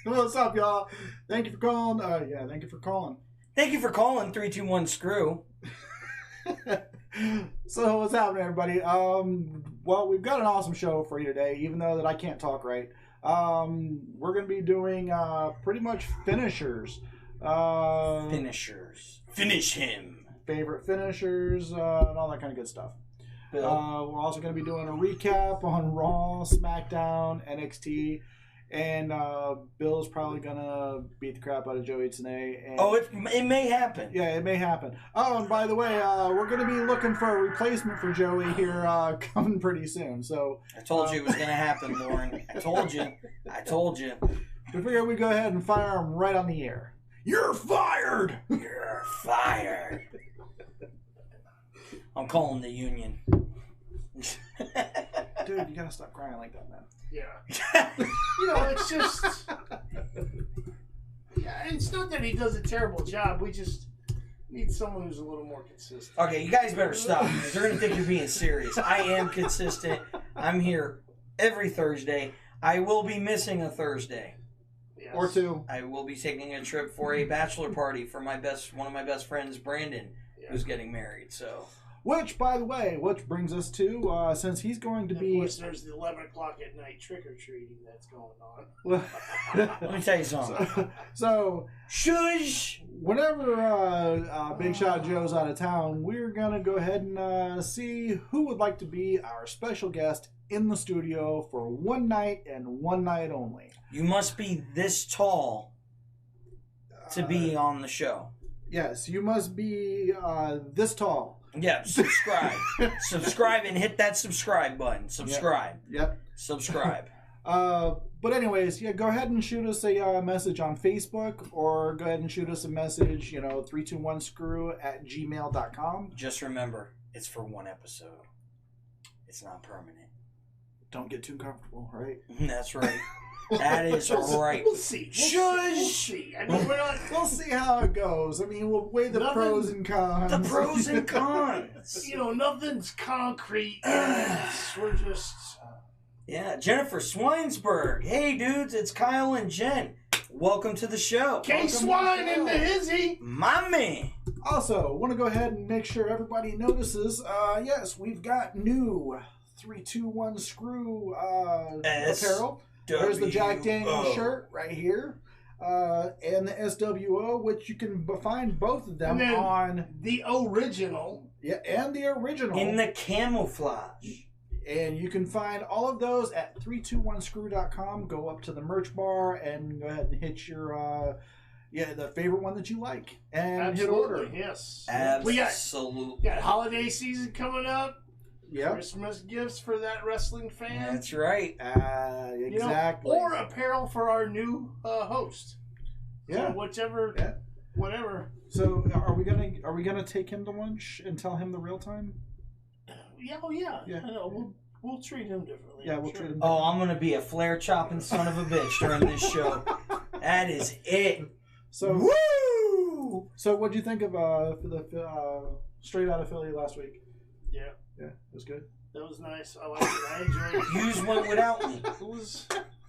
What's up, y'all? Thank you for calling. Thank you for calling. Thank you for calling 321 Screw. So what's happening, everybody? Well, we've got an awesome show for you today, even though that I can't talk right. We're going to be doing pretty much finishers. Finishers. Finish him. Favorite finishers, and all that kind of good stuff. Bill. We're also going to be doing a recap on Raw, SmackDown, NXT, and Bill's probably going to beat the crap out of Joey today. And it may happen. Yeah, it may happen. Oh, and by the way, we're going to be looking for a replacement for Joey here coming pretty soon. So I told you it was going to happen, Lauren. I told you. We figured we'd go ahead and fire him right on the air. You're fired! You're fired. I'm calling the union. Dude, you gotta stop crying like that, man. Yeah. It's just... Yeah, it's not that he does a terrible job. We just need someone who's a little more consistent. Okay, you guys better stop. They're going to think you're being serious. I am consistent. I'm here every Thursday. I will be missing a Thursday. Yes. Or two. I will be taking a trip for a bachelor party for one of my best friends, Brandon, who's getting married. So, which, by the way, brings us to since he's going to be. Of course, there's the 11 o'clock at night trick or treating that's going on. Let me tell you something. So shush. Whenever Big Shot Joe's out of town, we're gonna go ahead and see who would like to be our special guest in the studio for one night and one night only. You must be this tall to be on the show. Yes, you must be this tall. Yeah, subscribe. Subscribe and hit that subscribe button. Subscribe. Yep. Subscribe. But anyways, go ahead and shoot us a message on Facebook, or go ahead and shoot us a message, 321screw@gmail.com. Just remember, it's for one episode. It's not permanent. Don't get too comfortable, right? That's right. That is right. We'll see. We'll see. I mean, we'll see how it goes. I mean, we'll weigh the pros and cons. The pros and cons. Nothing's concrete. We're just... Yeah, Jennifer Swinesburg. Hey, dudes, it's Kyle and Jen. Welcome to the show. K-Swine in the hizzy. My man. Also, want to go ahead and make sure everybody notices, yes, we've got new 321 Screw apparel. There's the Jack Daniels shirt right here. And the SWO, which you can find both of them on... The original. Yeah, and the original. In the camouflage. And you can find all of those at 321screw.com. Go up to the merch bar and go ahead and hit your... the favorite one that you like. And hit order. Yes. Absolutely. We got holiday season coming up. Yep. Christmas gifts for that wrestling fan. That's right. Exactly. Or apparel for our new host. Yeah. So whichever. Yeah. Whatever. So are we gonna take him to lunch and tell him the real time? Yeah. Oh yeah. Yeah. I know. We'll treat him differently. Yeah, we'll treat him. Oh, I'm gonna be a flare chopping son of a bitch during this show. That is it. So. Woo! So what'd you think of the Straight Outta Philly last week? Yeah. Yeah, it was good. That was nice. I liked it. I enjoyed it. Yous went without me. It was,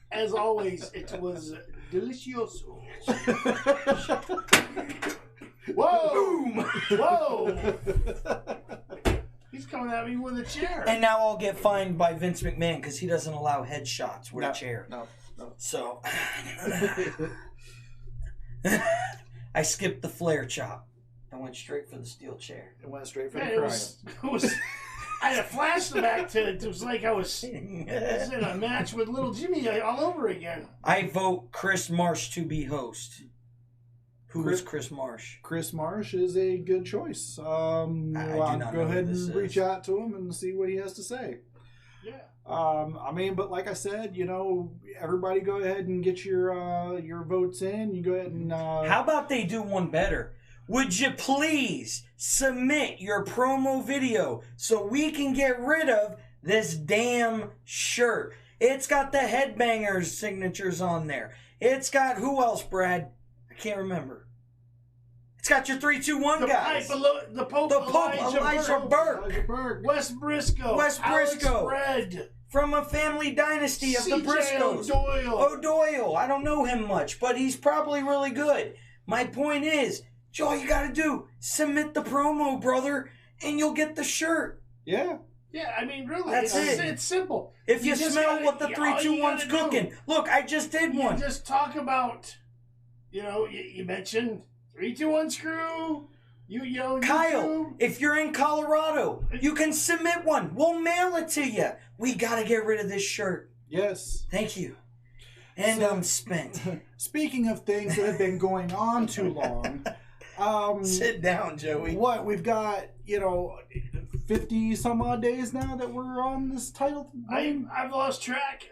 as always, it was delicioso. Whoa! Boom! Whoa! He's coming at me with a chair. And now I'll get fined by Vince McMahon because he doesn't allow headshots with a chair. No. So I skipped the flare chop. I went straight for the steel chair. It went straight for Man, the it was. I had a flashback to it. It was like I was in a match with little Jimmy all over again. I vote Chris Marsh to be host. Who is Chris Marsh? Chris Marsh is a good choice. I'll go ahead and reach out to him and see what he has to say. Yeah. But like I said, everybody go ahead and get your votes in. You go ahead and. How about they do one better? Would you please submit your promo video so we can get rid of this damn shirt? It's got the Headbangers signatures on there. It's got who else, Brad? I can't remember. It's got your 3-2-1 guys. The Pope Elijah Burke. Wes Briscoe. Red. from a family dynasty of the CJ Briscoes. O'Doyle. I don't know him much, but he's probably really good. My point is, all you gotta do, submit the promo, brother, and you'll get the shirt. Yeah. Yeah, I mean, really, it's simple. If you smell what the 3-2-1's cooking. Look, I just did one. Just talk about, you mentioned 3-2-1 screw. Kyle, if you're in Colorado, you can submit one. We'll mail it to you. We gotta get rid of this shirt. Yes. Thank you. And I'm spent. Speaking of things that have been going on too long, sit down, Joey. What we've got, 50 some odd days now that we're on this title. I've lost track.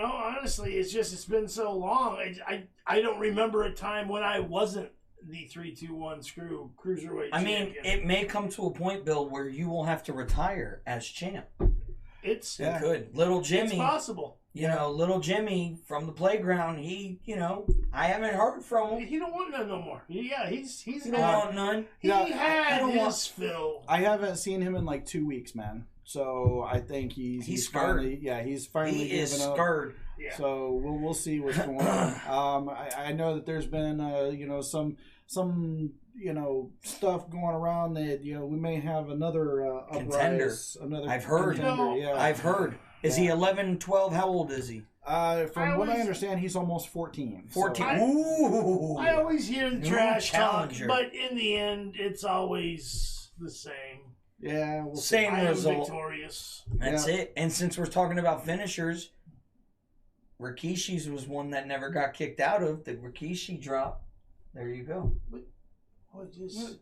Honestly, it's been so long. I don't remember a time when I wasn't the 3-2-1 screw cruiserweight champion. It may come to a point, Bill, where you will have to retire as champ. It could. Little Jimmy. It's possible. Little Jimmy from the playground, he, I haven't heard from him. He don't want none no more. Yeah, he's don't want none. He had his fill. I haven't seen him in like 2 weeks, man. So I think he's finally, he's finally he is given up. scared. Yeah. So we'll see what's going on. I know that there's been some stuff going around that we may have another contender. I've heard. I've heard. Is he 11, 12? How old is he? From what I understand, he's almost 14. 14. So. I always hear the trash talk, challenger. but in the end, it's always the same. Yeah, same result. Victorious. That's it. And since we're talking about finishers, Rikishi's was one that never got kicked out of the Rikishi drop. There you go. Just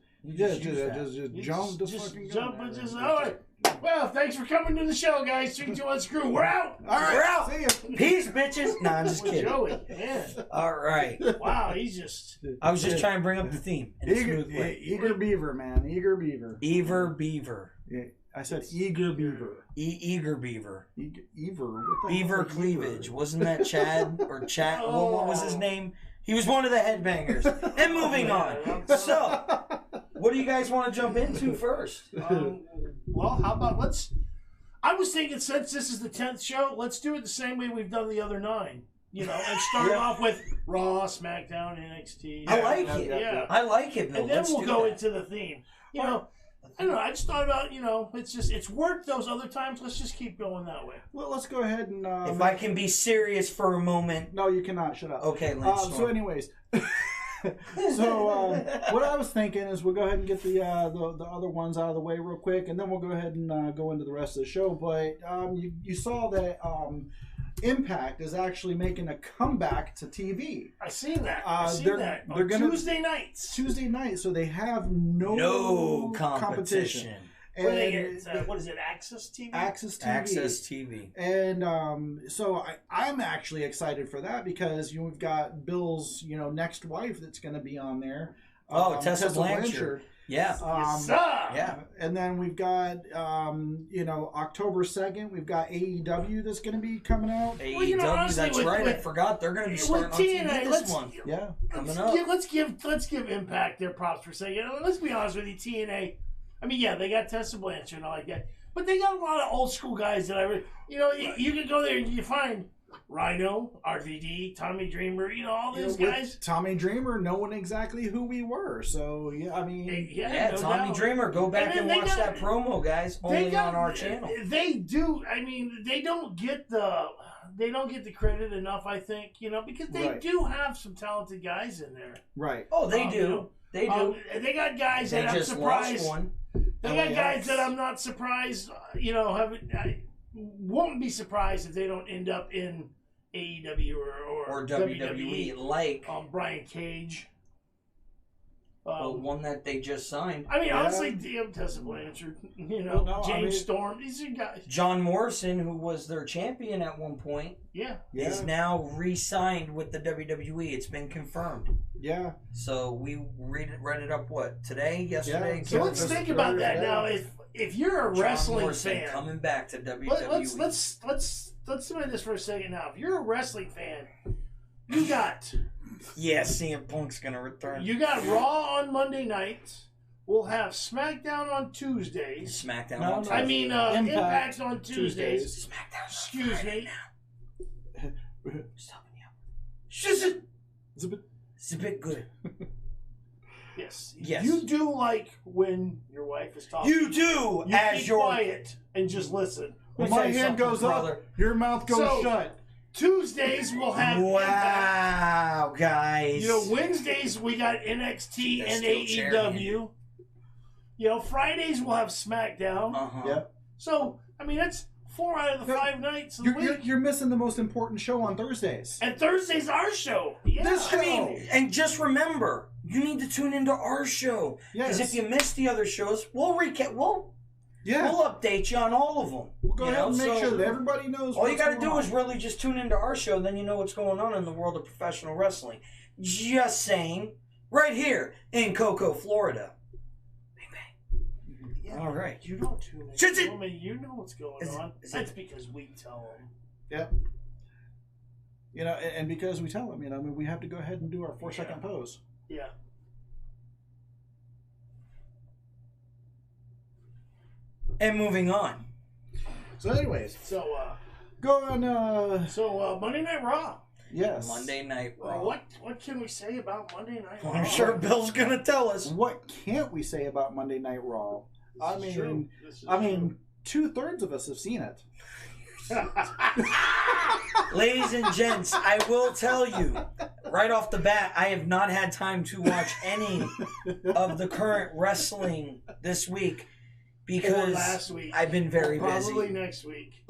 jump the fucking jump and just all right. Well, thanks for coming to the show, guys. 3-2-1 screw. We're out. All right, we're out. See ya. Peace, bitches. Nah, I'm just kidding. Joey, man. All right. Wow, he's just. I was just trying to bring up the theme. Eager Beaver, man. Eager Beaver. Beaver. Yeah, I said Eager Beaver. Eager Beaver. Beaver. Beaver Cleavage. Wasn't that Chad or Chat? What was his name? He was one of the headbangers. And moving on. So, what do you guys want to jump into first? Well, how about I was thinking since this is the 10th show, let's do it the same way we've done the other 9. And start off with Raw, SmackDown, NXT. I like it. Yeah. I like it, Bill. And then we'll go into the theme. I don't know. I just thought about, it's worked those other times. Let's just keep going that way. Well, let's go ahead and... if I can be serious for a moment. No, you cannot. Shut up. Okay, Lance. So anyways. What I was thinking is we'll go ahead and get the other ones out of the way real quick, and then we'll go ahead and go into the rest of the show. But you saw that Impact is actually making a comeback to TV. I seen that. They're gonna Tuesday nights. Tuesday night, so they have no competition. And where they get, what is it, Access TV? Access TV. Access TV. And so I'm actually excited for that because we've got Bill's next wife that's going to be on there. Tessa Blanchard. Yeah. Yeah. And then we've got October 2nd, we've got AEW that's going to be coming out. AEW, honestly, that's right. I forgot they're going to be starting on TV this month. Yeah. Coming up. Let's give Impact their props for a second. Let's be honest with you, TNA. I mean, yeah, they got Tessa Blanchard and all like that, but they got a lot of old school guys that you can go there and you find Rhino, RVD, Tommy Dreamer, all those guys. Tommy Dreamer, knowing exactly who we were, so yeah, I mean, no Tommy doubt. Dreamer, go back and watch that promo, guys, only on our channel. They do. I mean, they don't get the credit enough, I think, because they do have some talented guys in there. Right. Oh, they do. They do. They got guys that I'm surprised. They got guys that I'm not surprised, I won't be surprised if they don't end up in AEW or WWE, like Brian Cage. One that they just signed. I mean, honestly, Tessa Blanchard, James Storm, these are guys. John Morrison, who was their champion at one point, is now re-signed with the WWE. It's been confirmed. Yeah. So we read it up today, yesterday. Yeah. So let's think about that now. If you're a wrestling fan coming back to WWE, let's think this for a second now. If you're a wrestling fan, you got. Yeah, CM Punk's gonna return. You got Raw on Monday night. we'll have SmackDown on Tuesdays. SmackDown No, on no. Tuesday. I mean, Impact's on Tuesdays. SmackDown. Excuse me. Stop it. It's a bit good. Yes. Yes. You do like when your wife is talking. You do, You as keep your quiet and just listen. When Say my hand something, goes brother. up, your mouth goes So- shut. Tuesdays we'll have Impact. Wow, guys. You know, Wednesdays we got NXT They're and still sharing AEW. You know, Fridays we'll have SmackDown. Uh-huh. Yep. So, I mean, that's 4 out of the 5 nights of the week. You're missing the most important show on Thursdays. And Thursday's our show. Yeah. This show. I mean, and just remember, you need to tune into our show. Because Yes. if you miss the other shows, we'll recap. We'll update you on all of them. We'll go ahead and make So sure that everybody knows. all you got to do is really just tune into our show, then you know what's going on in the world of professional wrestling. Just saying, right here in Cocoa, Florida. Yeah, All right. You don't tune in. Shut it. I mean, you know what's going on. That's because we tell them. Yep. You know, and because we tell them, you know, I mean, we have to go ahead and do our 4-second pose. Yeah. And moving on. So, anyways, So, go on. Monday Night Raw. Yes. Monday Night Raw. What can we say about Monday Night Raw? I'm sure Bill's gonna tell us. What can't we say about Monday Night Raw? I This is mean, true. This is I mean, 2/3 of us have seen it. true. Ladies and gents, I will tell you, right off the bat, I have not had time to watch any of the current wrestling this week Or because last week. I've been very Probably busy. next week.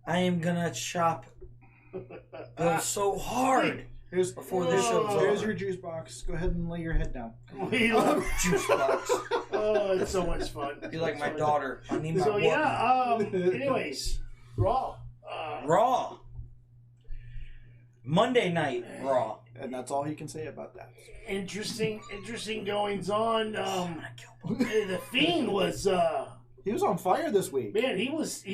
I am gonna chop Bill so hard Here's, before this show's Here's over. your juice box. Go ahead and lay your head down. We love- Juice box. Oh, it's so much fun. Be like my daughter. I need my So woman. yeah. Anyways, Raw. Raw. Monday Night Raw. And that's all he can say about that. Interesting goings on. I'm gonna kill Bill. The Fiend was He was on fire this week. man. He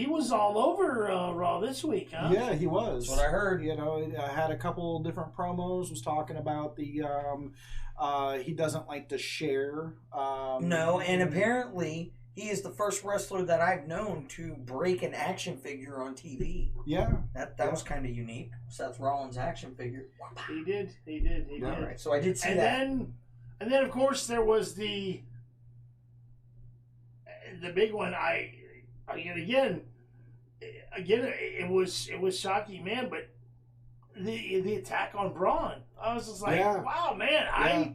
was all over Raw this week, huh? Yeah, he was. That's what I heard. You know, I had a couple different promos. Was talking about the he doesn't like to share. No, and apparently he is the first wrestler that I've known to break an action figure on TV. Yeah. That was kind of unique. Seth Rollins action figure. He did. All right, so I did see And that. then of course there was the big one. Again, it was shocking, man. But the attack on Braun, I was just like, Yeah. wow, man. Yeah.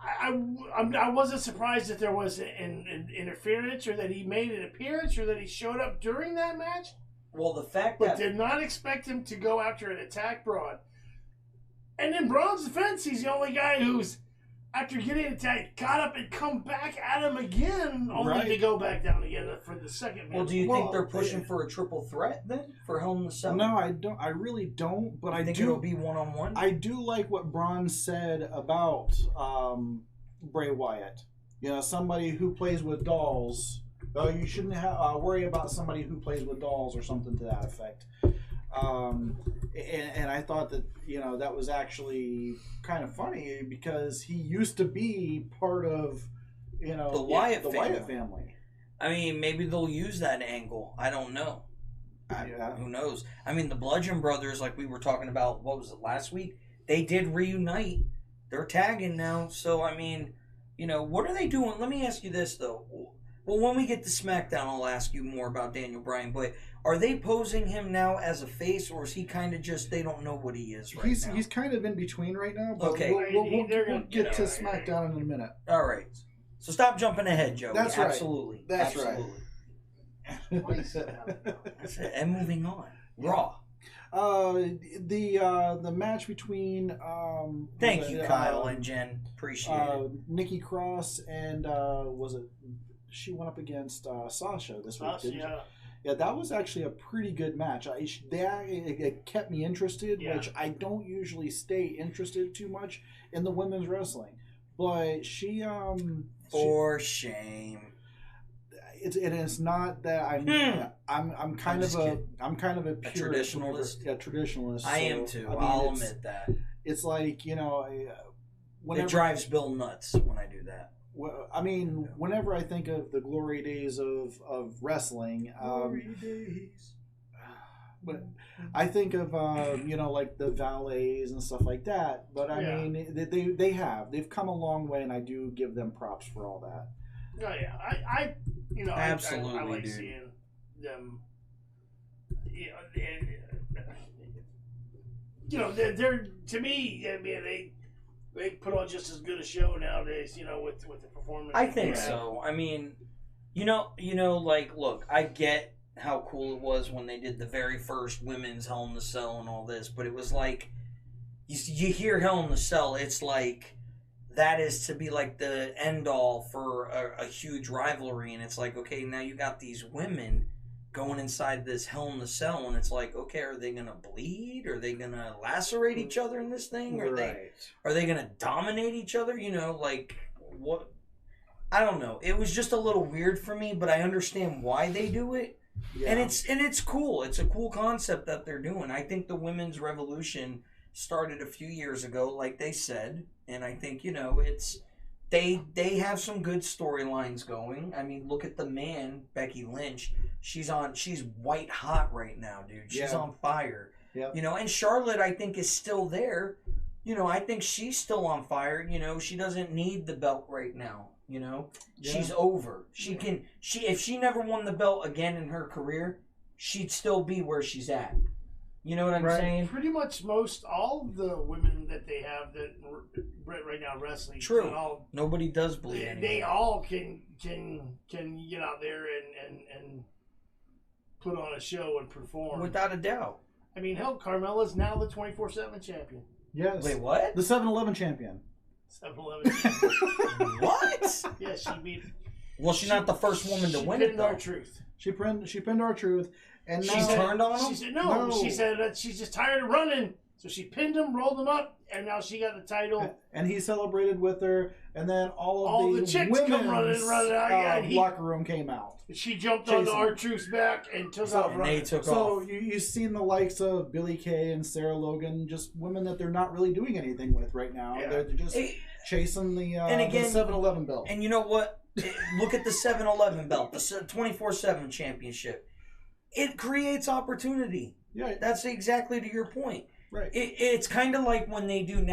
I wasn't surprised that there was an interference or that he made an appearance or that he showed up during that match, Well, the fact but that did not expect him to go after and attack Braun. And in Braun's defense, he's the only guy who's, after getting attacked, got up and come back at him again, only Right. to go back down again for the second match. well, do you Well, think they're pushing for a triple threat then for Hell in the Cell? No, I don't. I really don't. But I I think do. it'll be one-on-one. I do like what Braun said about Bray Wyatt. You know, somebody who plays with dolls. You shouldn't worry about somebody who plays with dolls or something to that effect. And I thought that, you know, that was actually kind of funny because he used to be part of, you know, The Wyatt Wyatt family. family. I mean, maybe they'll use that angle. I don't know. Who knows? I mean, the Bludgeon Brothers, like we were talking about, what was it, last week? They did reunite. They're tagging now. So, I mean, you know, what are they doing? Let me ask you this, though. Well, when we get to SmackDown, I'll ask you more about Daniel Bryan. But are they posing him now as a face, or is he kind of just, they don't know what he is right now? He's kind of in between right now, but Okay. we'll They're get to gonna- SmackDown in a minute. All right. So stop jumping ahead, Joey. That's right. Absolutely. That's right. Absolutely. That's it. And moving on. Raw. The match between Thank you, Kyle and Jen. Appreciate it. Nikki Cross and was it? She went up against Sasha this week. Didn't she? Yeah, that was actually a pretty good match. It kept me interested, which I don't usually stay interested too much in the women's wrestling. But she For shame. It's not that I'm kind of a pure traditionalist. traditionalist. I am too. I'll admit that. It's like, you know, it drives Bill nuts when I do that. Well, I mean, whenever I think of the glory days of wrestling, but I think of like the valets and stuff like that. But I mean, they've come a long way, and I do give them props for all that. Oh yeah, Absolutely, I like dude. seeing them. They're to me. I mean, they put on just as good a show nowadays. With the performance. I think so. I mean, like, look, I get how cool it was when they did the very first women's Hell in the Cell and all this, but it was like, you hear Hell in the Cell, it's like that is to be like the end all for a huge rivalry, and it's like, okay, now you got these women going inside this Hell in the Cell, and it's like, okay, are they gonna bleed? Are they gonna lacerate each other in this thing? Are they gonna dominate each other? Like what? I don't know. It was just a little weird for me, but I understand why they do it. Yeah. And it's cool. It's a cool concept that they're doing. I think the women's revolution started a few years ago, like they said, and I think it's they have some good storylines going. I mean, look at the man, Becky Lynch. She's white hot right now, dude. She's on fire. Yep. And Charlotte, I think, is still there. I think she's still on fire. She doesn't need the belt right now. She's over. If she never won the belt again in her career, she'd still be where she's at. You know what I'm saying? Pretty much all of the women that they have that right now wrestling. True. Nobody does bleed anymore. They all can get out there and put on a show and perform. Without a doubt. I mean, hell, Carmella's now the 24/7 champion. Yes. Wait, what? The 7-Eleven champion. 7-Eleven champion. What? Yeah, she beat. Well, she's not the first woman to win it, though. R-Truth. She pinned R-Truth. And she's turned on him? She said no. She said that she's just tired of running. So she pinned him, rolled him up, and now she got the title. And he celebrated with her, and then all the chicks come running out. Locker room came out. She jumped on the R-Truth's back and took off running. So you've seen the likes of Billie Kay and Sarah Logan, just women that they're not really doing anything with right now. Yeah. They're just chasing the 7-Eleven belt. And you know what? Look at the 7-Eleven belt, the 24/7 championship. It creates opportunity. Yeah, that's exactly to your point. Right. It's kind of like when they do the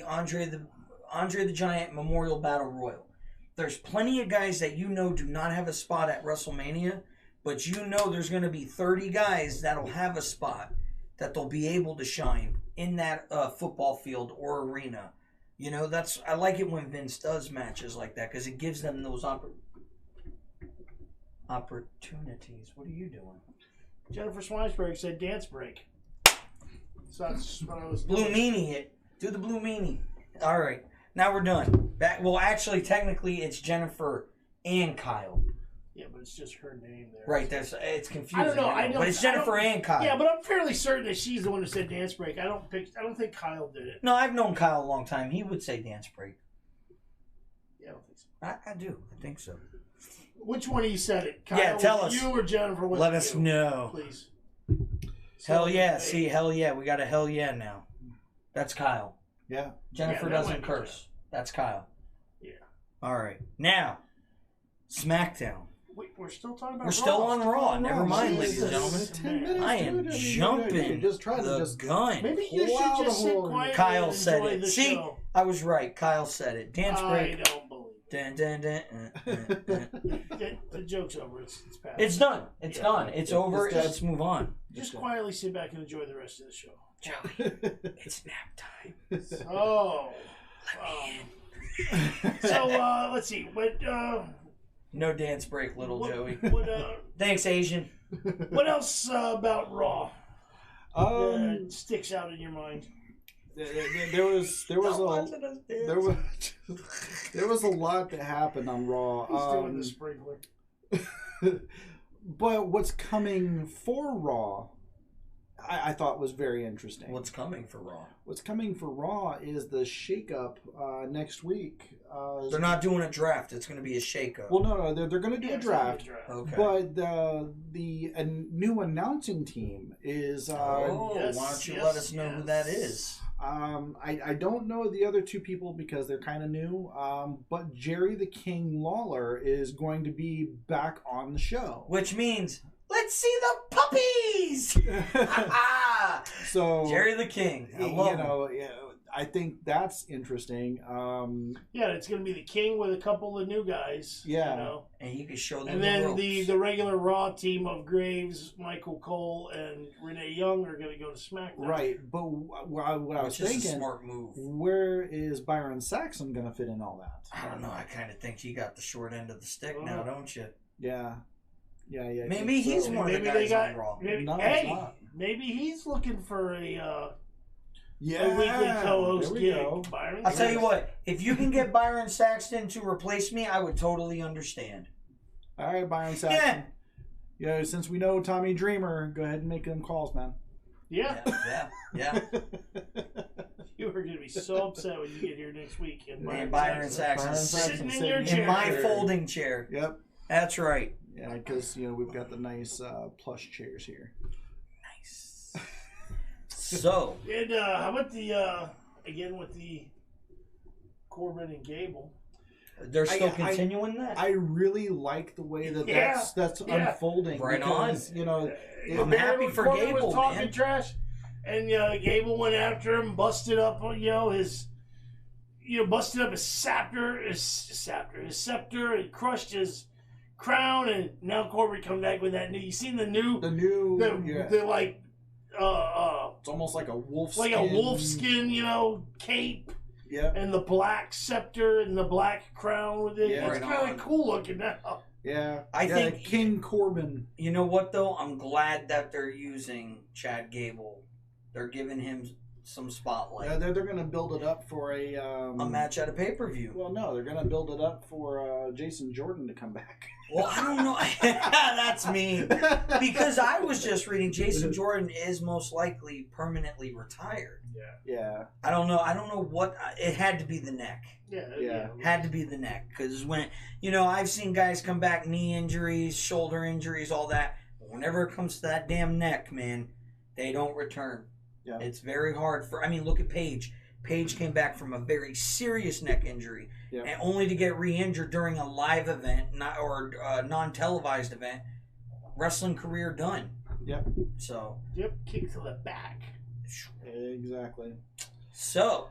Andre the Giant Memorial Battle Royal. There's plenty of guys that do not have a spot at WrestleMania, but there's going to be 30 guys that'll have a spot that they'll be able to shine in that football field or arena. I like it when Vince does matches like that because it gives them those opportunities. What are you doing? Jennifer Swinesberg said dance break. So that's what I was doing. Blue meanie it. Do the blue meanie. All right. Now we're done. Well, actually, technically, it's Jennifer and Kyle. Yeah, but it's just her name there. Right. It's confusing. I don't know. But it's Jennifer and Kyle. Yeah, but I'm fairly certain that she's the one who said dance break. I don't think Kyle did it. No, I've known Kyle a long time. He would say dance break. Yeah, I don't think so. I do. I think so. Which one of you said it? Kyle, yeah, tell us. You or Jennifer? Let us know. Please. Hell yeah. See, hell yeah. We got a hell yeah now. That's Kyle. Yeah. Jennifer doesn't curse. That's Kyle. Yeah. All right. Now, SmackDown. Wait, we're still talking about We're still on Raw. Never mind, ladies and gentlemen. 10 minutes, I am jumping the gun. Maybe you should just sit quietly Kyle and said enjoy it. the See, show. I was right. Kyle said it. Dance break. I don't believe it. The joke's over. It's past. It's done. It's gone. It's over. Let's move on. Just quietly sit back and enjoy the rest of the show. Joey, it's nap time. Oh. So let's see. No dance break, little Joey. What, Thanks, Asian. What else about Raw sticks out in your mind? There was a lot that happened on Raw. He's doing the sprinkler. But what's coming for Raw I thought was very interesting. What's coming for Raw? What's coming for Raw is the shakeup next week. They're not doing a draft. It's going to be a shakeup. Well, no, they're going to do a draft. Okay. But the new announcing team is. Why don't you let us know who that is? I don't know the other two people because they're kind of new. But Jerry the King Lawler is going to be back on the show, which means let's see the puppies. So Jerry the King, I think that's interesting. It's going to be the King with a couple of new guys. Yeah, and you can show them. And then the regular Raw team of Graves, Michael Cole, and Renee Young are going to go to SmackDown. Right, but what I was thinking, is a smart move. Where is Byron Saxon going to fit in all that? I don't know. I kind of think he got the short end of the stick now, don't you? Yeah. Maybe he's one of the guys on Raw. Maybe he's looking for a weekly co-host gig. Byron, I'll tell you what. If you can get Byron Saxton to replace me, I would totally understand. All right, Byron Saxton. Yeah. Since we know Tommy Dreamer, go ahead and make them calls, man. Yeah. You are going to be so upset when you get here next week. And Byron Saxton sitting in your chair. In my folding chair. Yep. That's right. Yeah, because we've got the nice plush chairs here. Nice. So. And how about the again with the Corbin and Gable? They're still continuing that. I really like the way that's unfolding. Right because, on. I'm happy for Corbin Gable, was talking man. trash, and Gable went after him, busted up, busted up his scepter, and crushed his crown, and now Corbin come back with that new. You seen the it's almost like a wolf skin. Like a wolf skin, cape. Yeah. And the black scepter and the black crown with it. Yeah, it's kind of cool looking now. Yeah. I think King Corbin. You know what though? I'm glad that they're using Chad Gable. They're giving him some spotlight. Yeah, they're going to build it up for a match at a pay-per-view. Well, no, they're going to build it up for Jason Jordan to come back. Well, I don't know. That's me. Because I was just reading Jason Jordan is most likely permanently retired. Yeah. I don't know. I don't know what. It had to be the neck. Yeah. Had to be the neck. Because when, I've seen guys come back, knee injuries, shoulder injuries, all that. But whenever it comes to that damn neck, man, they don't return. Yeah. It's very hard look at Paige. Paige came back from a very serious neck injury, and only to get re-injured during a live event, or non-televised event. Wrestling career done. Yep. So. Yep. Kick to the back. Exactly. So,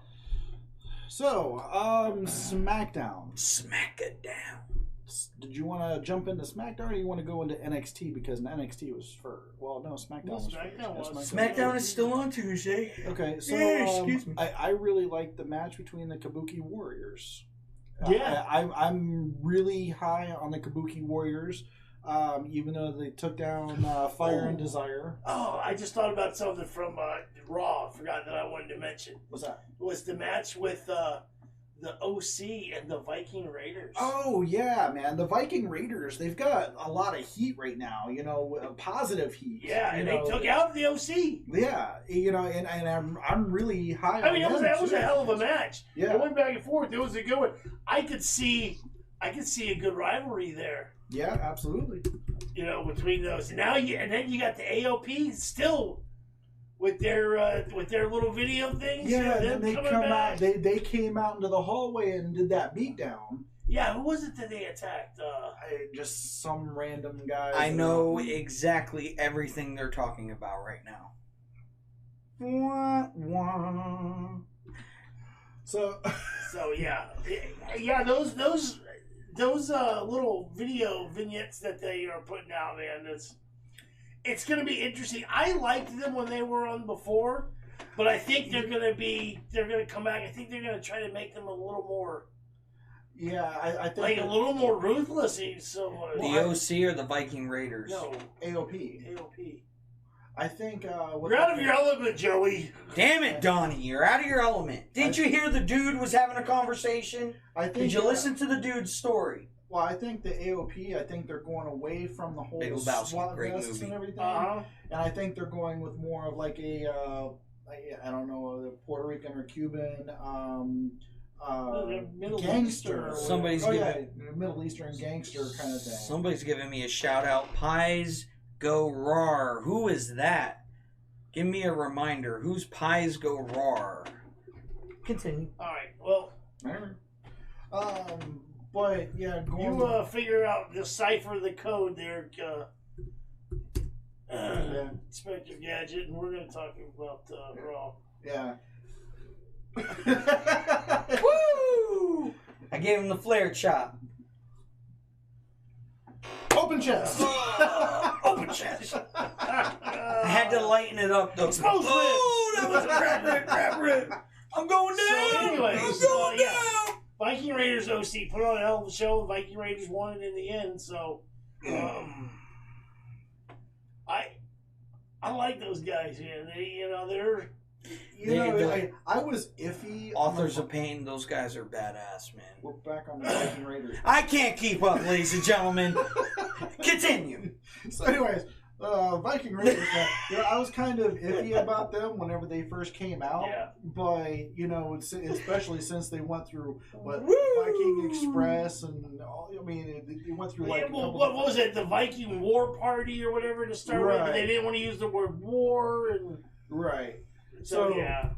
SmackDown. Smack it down. Did you want to jump into SmackDown, or you want to go into NXT because NXT was SmackDown. SmackDown is still on Tuesday. Okay, so excuse me. I really liked the match between the Kabuki Warriors. Yeah, I'm really high on the Kabuki Warriors. Even though they took down Fire and Desire. Oh, I just thought about something from Raw. I forgot that I wanted to mention. What's that? Was the match with the OC and the Viking Raiders. Oh, yeah, man. The Viking Raiders, they've got a lot of heat right now, positive heat. Yeah, and they took out the OC. Yeah, and I'm really high on them. That was a hell of a match. Yeah. It went back and forth. It was a good one. I could see a good rivalry there. Yeah, absolutely. Between those. And then you got the AOP still with their little video things. Yeah, and they come out. They came out into the hallway and did that beatdown. Yeah, who was it that they attacked? Just some random guy. I know exactly everything they're talking about right now. So yeah, those little video vignettes that they are putting out, man, it's going to be interesting. I liked them when they were on before, but I think they're going to come back. I think they're going to try to make them a little more. Yeah, I think a little more ruthless. So the OC or the Viking Raiders? No, AOP. I think you're out of your element, Joey. Damn it, Donnie! You're out of your element. Didn't you hear the dude was having a conversation? Did you listen to the dude's story? Well, I think the AOP, I think they're going away from the whole SWAT vests and everything. And I think they're going with more of like a, I don't know, a Puerto Rican or Cuban gangster. Somebody's Middle Eastern gangster kind of thing. Somebody's giving me a shout out. Pies Go Rawr. Who is that? Give me a reminder. Who's Pies Go Rawr? Continue. All right. Well. But yeah, you figure out, decipher the code there, Inspector Gadget, and we're going to talk about Raw. Yeah. Woo! I gave him the flare chop. Open chest. Open chest. I had to lighten it up though. Exposed ribs. Oh, that was a crap rib. I'm going down. So anyways, I'm going down. Viking Raiders OC put on a hell of a show. The Viking Raiders won it in the end. So I like those guys here. I was iffy. Authors of Pain, those guys are badass, man. We're back on the Viking Raiders. I can't keep up, ladies and gentlemen. Continue. So, anyways, Viking Raiders. I was kind of iffy about them whenever they first came out. Yeah. But especially since they went through Viking Express and all. I mean, they went through like. What was it? The Viking War Party or whatever to start with. But they didn't want to use the word war and. Right. So yeah.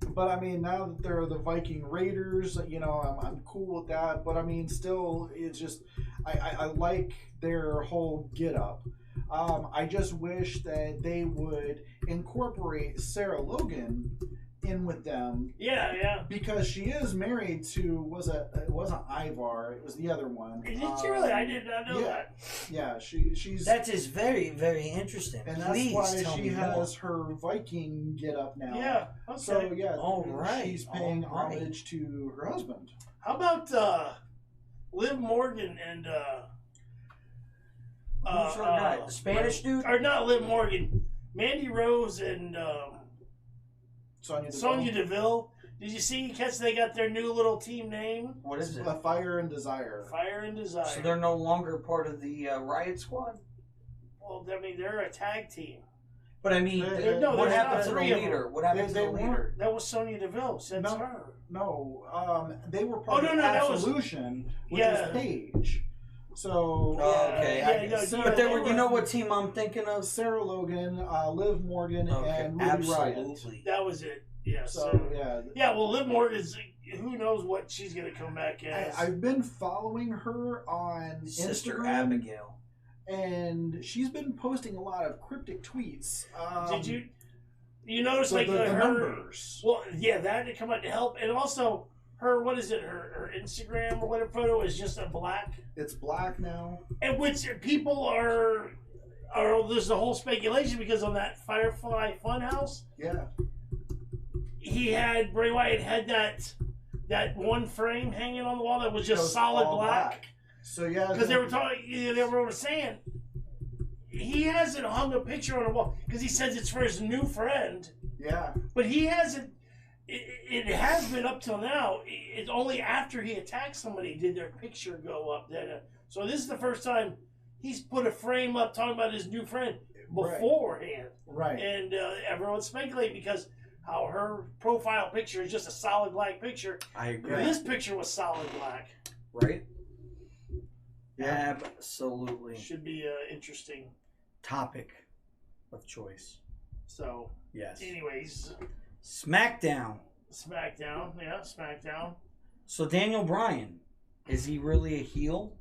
But I mean, now that they're the Viking Raiders, I'm cool with that. But I mean, still, it's just I like their whole get up. I just wish that they would incorporate Sarah Logan in with them. Yeah. Because she is married to it wasn't Ivar, it was the other one. Did you really? I did not know that. Yeah, she's that is very, very interesting. And Please that's why tell she me has more. her Viking get up now. Yeah. Okay. So yeah, all right. She's paying homage to her husband. How about Liv Morgan and who's her guy? The Spanish dude? Or not Liv Morgan. Mandy Rose and Sonya Deville. Did you see? They got their new little team name. What is it? Fire and Desire. Fire and Desire. So they're no longer part of the Riot Squad? Well, I mean, they're a tag team. But I mean, what happened to the leader? What happened to the leader? That was Sonya Deville. That's her. No, they were part of Absolution, which was Paige. So okay, but there were. You know what team I'm thinking of? Sarah Logan, Liv Morgan, and Ruby Riott. That was it. Yeah. So yeah. Well, Liv Morgan's. Who knows what she's gonna come back as? I've been following her on Sister Instagram, Abigail, and she's been posting a lot of cryptic tweets. Did you notice the her numbers? Well, yeah, that had come out to help, and also. Her, what is it? Her Instagram or whatever photo is just a black. It's black now. And which people are there's a whole speculation because on that Firefly Funhouse. Yeah. Bray Wyatt had that one frame hanging on the wall that was just solid black. So yeah. Because they were saying he hasn't hung a picture on a wall because he says it's for his new friend. Yeah. But he hasn't. It has been up till now. It's only after he attacked somebody did their picture go up. So this is the first time he's put a frame up talking about his new friend beforehand. Right. And everyone's speculating because how her profile picture is just a solid black picture. I agree. This picture was solid black. Right? Yeah. Absolutely. Should be an interesting topic of choice. So, yes. Anyways. SmackDown. Yeah, SmackDown. So Daniel Bryan, is he really a heel?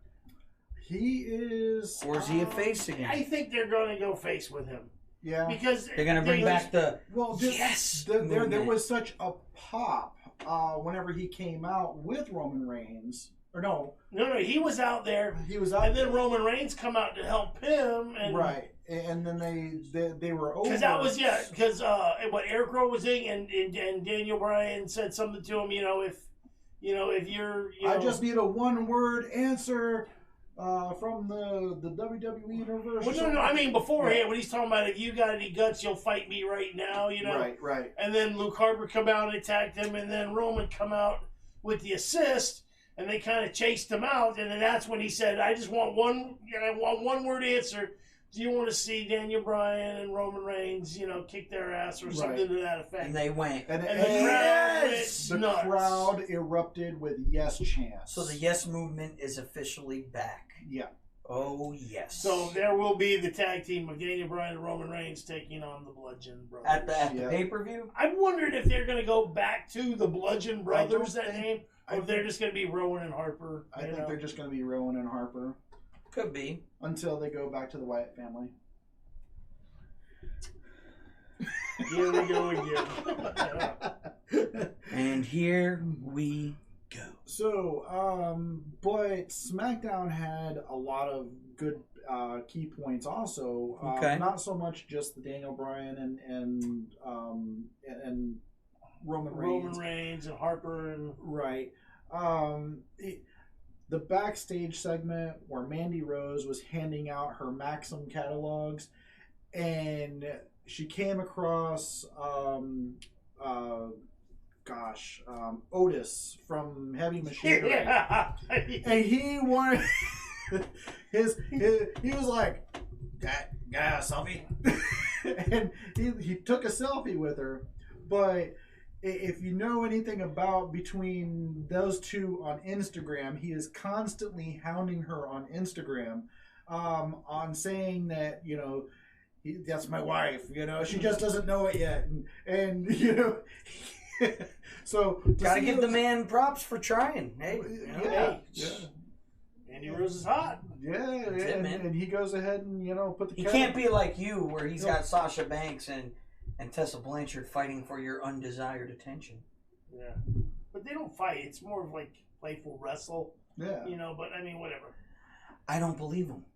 He is. Or is he a face again? I think they're going to go face with him. Yeah. Because they're going to bring back the there was such a pop whenever he came out with Roman Reigns. Or no, he was out there. He was out, and then Roman Reigns come out to help him, and and then they were over. Because that was because what Eric Rowe was saying, and Daniel Bryan said something to him. If you're, I just need a one-word answer from the WWE universe. Well, no. I mean beforehand when he's talking about if you got any guts, you'll fight me right now. Right. And then Luke Harper come out and attacked him, and then Roman come out with the assist. and they kind of chased him out, and then that's when he said, "I just want one word answer. Do you want to see Daniel Bryan and Roman Reigns, kick their ass or something to that effect?" And they went. And the crowd erupted with yes chants. So the yes movement is officially back. Yeah. Oh, yes. So there will be the tag team of Daniel Bryan and Roman Reigns taking on the Bludgeon Brothers. At the pay-per-view? I wondered if they're going to go back to the Bludgeon Brothers, that name, or if they're just going to be Rowan and Harper. I think they're just going to be Rowan and Harper. Could be. Until they go back to the Wyatt family. Here we go again. And here we go. So, but SmackDown had a lot of good key points also. Okay. Not so much just the Daniel Bryan and Roman Reigns and Harper. Right. The backstage segment where Mandy Rose was handing out her Maxim catalogs, and she came across Otis from Heavy Machinery. Yeah. And he wanted he was like, got a selfie? And he took a selfie with her. But if you know anything about between those two on Instagram, he is constantly hounding her on Instagram on saying that, that's my wife, she just doesn't know it yet. And so gotta give the man props for trying. Hey, yeah. Andy Rose is hot. Yeah, and he goes ahead and put the. He can't be like you, where he's got Sasha Banks and Tessa Blanchard fighting for your undesired attention. Yeah, but they don't fight. It's more of like playful wrestle. Yeah, But I mean, whatever. I don't believe him.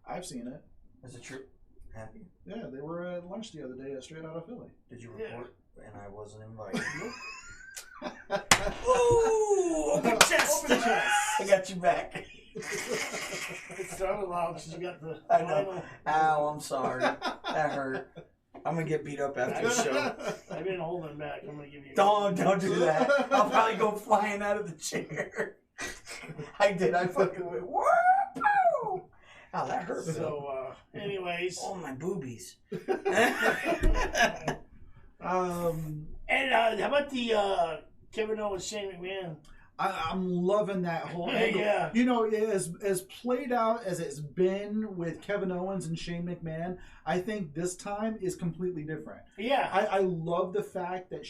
I've seen it. Is it true? Happy? Yeah, they were at lunch the other day at Straight Outta Philly. Did you report? Yeah. And I wasn't invited. Ooh, open chest. Open chest. I got you back. It's sounded loud because you got the. I know. Ow, I'm sorry. That hurt. I'm gonna get beat up after the show. I've been holding back. I'm gonna give you. Don't do that. I'll probably go flying out of the chair. I did. I fucking went. Whoa! Oh, that hurt. So, anyways. Oh, my boobies. And how about the Kevin Owens, Shane McMahon? I'm loving that whole angle. Yeah. As played out as it's been with Kevin Owens and Shane McMahon, I think this time is completely different. Yeah. I love the fact that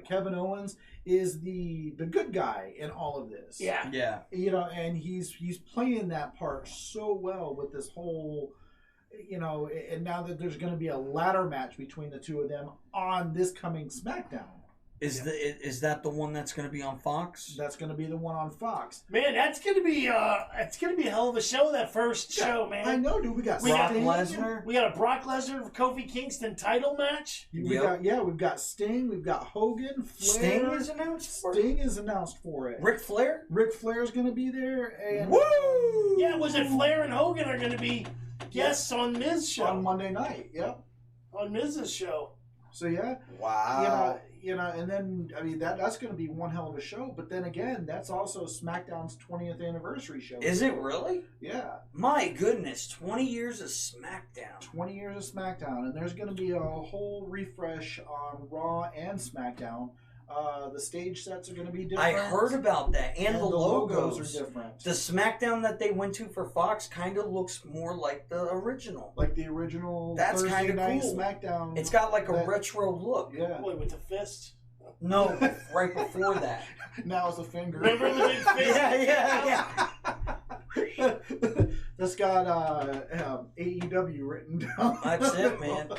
Kevin Owens is the good guy in all of this. Yeah. Yeah. And he's playing that part so well with this whole, and now that there's going to be a ladder match between the two of them on this coming SmackDown. Is that the one that's going to be on Fox? That's going to be the one on Fox. Man, that's going to be a hell of a show. That first show, man. I know, dude. We got Brock Lesnar. We got a Brock Lesnar Kofi Kingston title match. We've got Sting. We've got Hogan. Flair. Sting is announced for it. Sting is announced for it. Ric Flair. Ric Flair's going to be there. And woo! Yeah, was it Flair and Hogan are going to be guests on Miz's show on Monday night? Yep. On Miz's show. So yeah. Wow. And then that's going to be one hell of a show. But then again, that's also SmackDown's 20th anniversary show. Is it really? Yeah. My goodness, 20 years of SmackDown. 20 years of SmackDown, and there's going to be a whole refresh on Raw and SmackDown. The stage sets are going to be different. I heard about that, and the logos are different. The SmackDown that they went to for Fox kind of looks more like the original. Like the original. That's kind of cool. SmackDown. It's got like a retro look. Yeah. Boy, with the fist. No, right before that. Now it's a finger. Remember the big fist? Yeah. That's got AEW written down. That's it, man.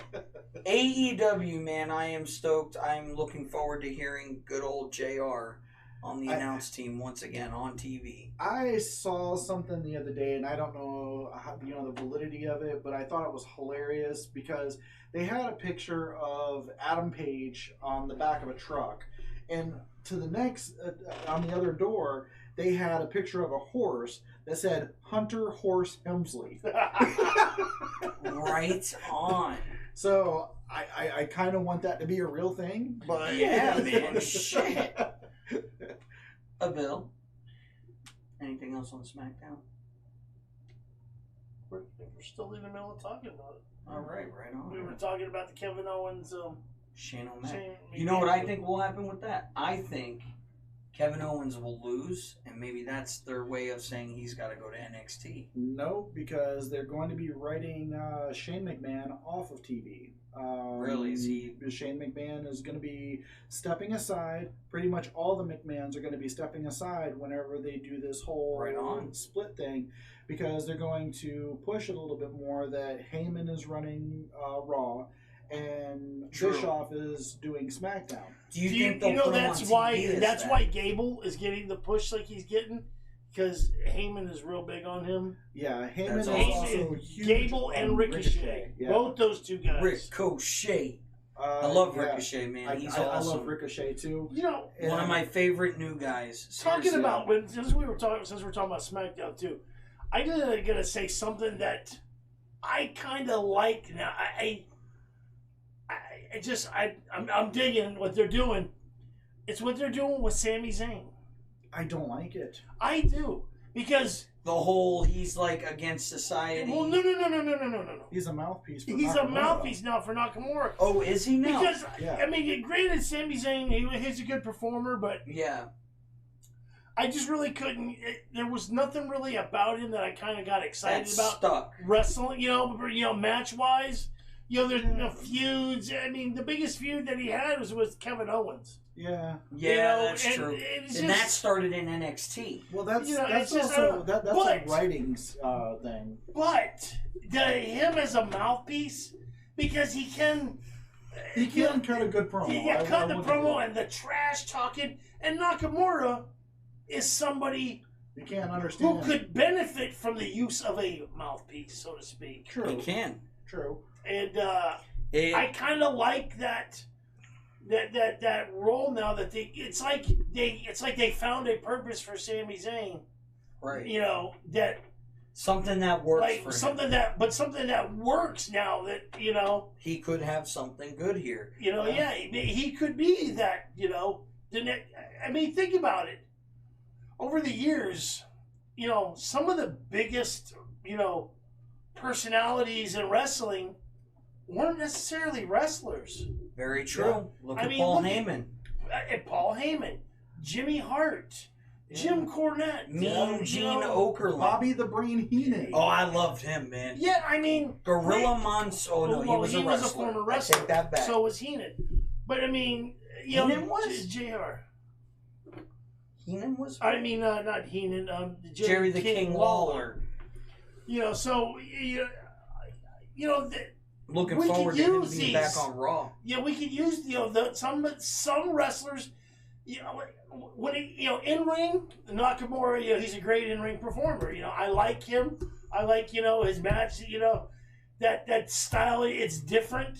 AEW, man, I am stoked. I'm looking forward to hearing good old JR on the announce team once again on TV. I saw something the other day, and I don't know the validity of it, but I thought it was hilarious because they had a picture of Adam Page on the back of a truck, and to the next on the other door, they had a picture of a horse that said Hunter Horse Hemsley. Right on. So I kind of want that to be a real thing, but yeah, man, shit. a bill. Anything else on SmackDown? We're still in the middle of talking about it. All right, right on. We were talking about the Kevin Owens. Shane O'Mac. You know what I think will happen with that? I think Kevin Owens will lose, and maybe that's their way of saying he's got to go to NXT. No, because they're going to be writing Shane McMahon off of TV. Really? Is he? Shane McMahon is going to be stepping aside. Pretty much all the McMahons are going to be stepping aside whenever they do this whole split thing, because they're going to push it a little bit more that Heyman is running Raw and Bischoff is doing SmackDown. Do you think that's why Gable is getting the push like he's getting? Because Heyman is real big on him. Yeah, Heyman is also huge. Gable and Ricochet. Yeah. Both those two guys. Ricochet. I love Ricochet, man. He's awesome. I love Ricochet too. One of my favorite new guys. Talking about since we're talking about SmackDown too, I just gotta say something that I kind of like now. I'm digging what they're doing. It's what they're doing with Sami Zayn. I don't like it. I do, because the whole he's like against society. Well, no. He's a mouthpiece. He's a mouthpiece now for Nakamura. Oh, is he now? Because I mean, granted, Sami Zayn, he's a good performer, but yeah, I just really couldn't. There was nothing really about him that I kind of got excited about. Stuck wrestling, match wise. There's feuds. I mean, the biggest feud that he had was with Kevin Owens. Yeah, that's true. And that started in NXT. Well, that's a writings thing. But him as a mouthpiece, because he can cut a good promo. He can cut the promo and the trash talking. And Nakamura is somebody you can't understand who could benefit from the use of a mouthpiece, so to speak. True, he can. True. And I kind of like that role now that it's like they found a purpose for Sami Zayn, right? That something that works for something him. something that works now that he could have something good here. He could be that. I mean, think about it. Over the years, some of the biggest personalities in wrestling weren't necessarily wrestlers. Very true. Look at Paul Heyman. Paul Heyman, Jimmy Hart, Jim Cornette, Mean Gene Okerlund, Bobby the Brain Heenan. Oh, I loved him, man. Yeah, I mean, Gorilla Monsoon. Oh no, he was a wrestler. Was a former wrestler. I take that back. So was Heenan. But I mean, Heenan was Jr. Heenan was. I mean, not Heenan. Jerry the King Lawler. Looking forward to him being back on Raw. Yeah, we could use some wrestlers. When in ring, Nakamura, he's a great in ring performer. I like him. I like his match. That style. It's different.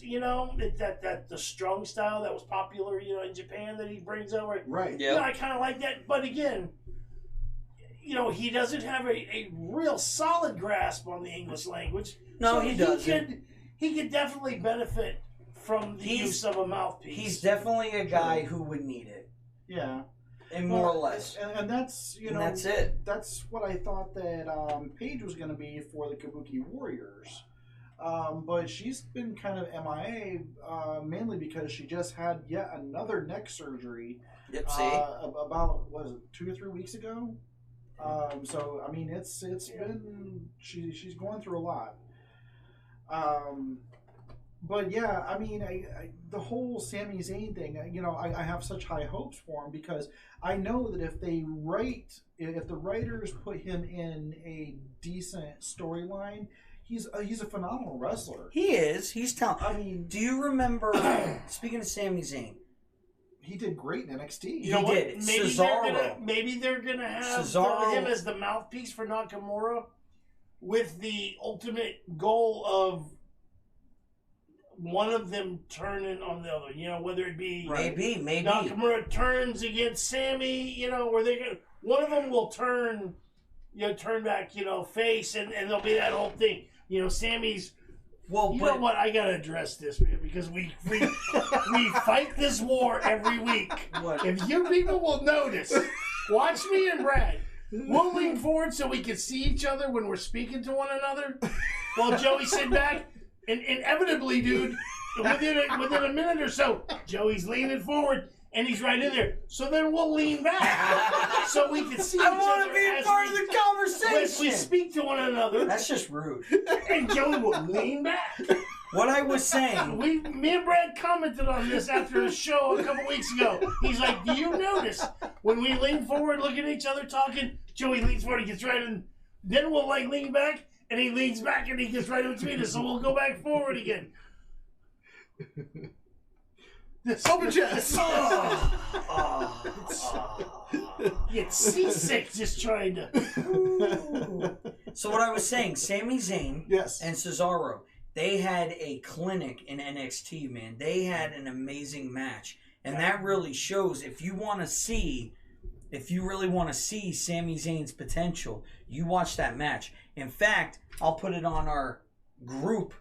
That the strong style that was popular. In Japan that he brings over. Right. Yeah. I kind of like that, but again. He doesn't have a real solid grasp on the English language. No, he doesn't. He could definitely benefit from the use of a mouthpiece. He's definitely a guy who would need it. Yeah. And more or less. And that's, and that's it. That's what I thought that Paige was going to be for the Kabuki Warriors. But she's been kind of MIA, mainly because she just had yet another neck surgery. Yep, see? About, 2 or 3 weeks ago? So I mean, it's been she's going through a lot. But yeah, I mean, I the whole Sami Zayn thing. I have such high hopes for him because I know that if the writers put him in a decent storyline, he's a phenomenal wrestler. He is. He's talented. I mean, do you remember? Speaking of Sami Zayn. He did great in NXT. He did. Maybe they're gonna have him as the mouthpiece for Nakamura, with the ultimate goal of one of them turning on the other. Whether it be maybe Nakamura turns against Sammy. Where one of them will turn back, face, and there'll be that whole thing. Sammy's. Well, know what? I gotta address this, man, because we fight this war every week. What? If you people will notice, Watch me and Brad. We'll lean forward so we can see each other when we're speaking to one another. While Joey's sitting back, and inevitably, dude, within a minute or so, Joey's leaning forward. And he's right in there. So then we'll lean back so we can see each other. I want to be a part of the conversation. As we speak to one another. That's just rude. And Joey will lean back. What I was saying. Me and Brad commented on this after a show a couple weeks ago. He's like, do you notice when we lean forward, look at each other talking, Joey leans forward, he gets right in. Then we'll like lean back, and he leans back, and he gets right in between us. So we'll go back forward again. Open chest. Get seasick just trying to. So what I was saying, Sami Zayn and Cesaro, they had a clinic in NXT, man. They had an amazing match. And that really shows if you really want to see Sami Zayn's potential, you watch that match. In fact, I'll put it on our group,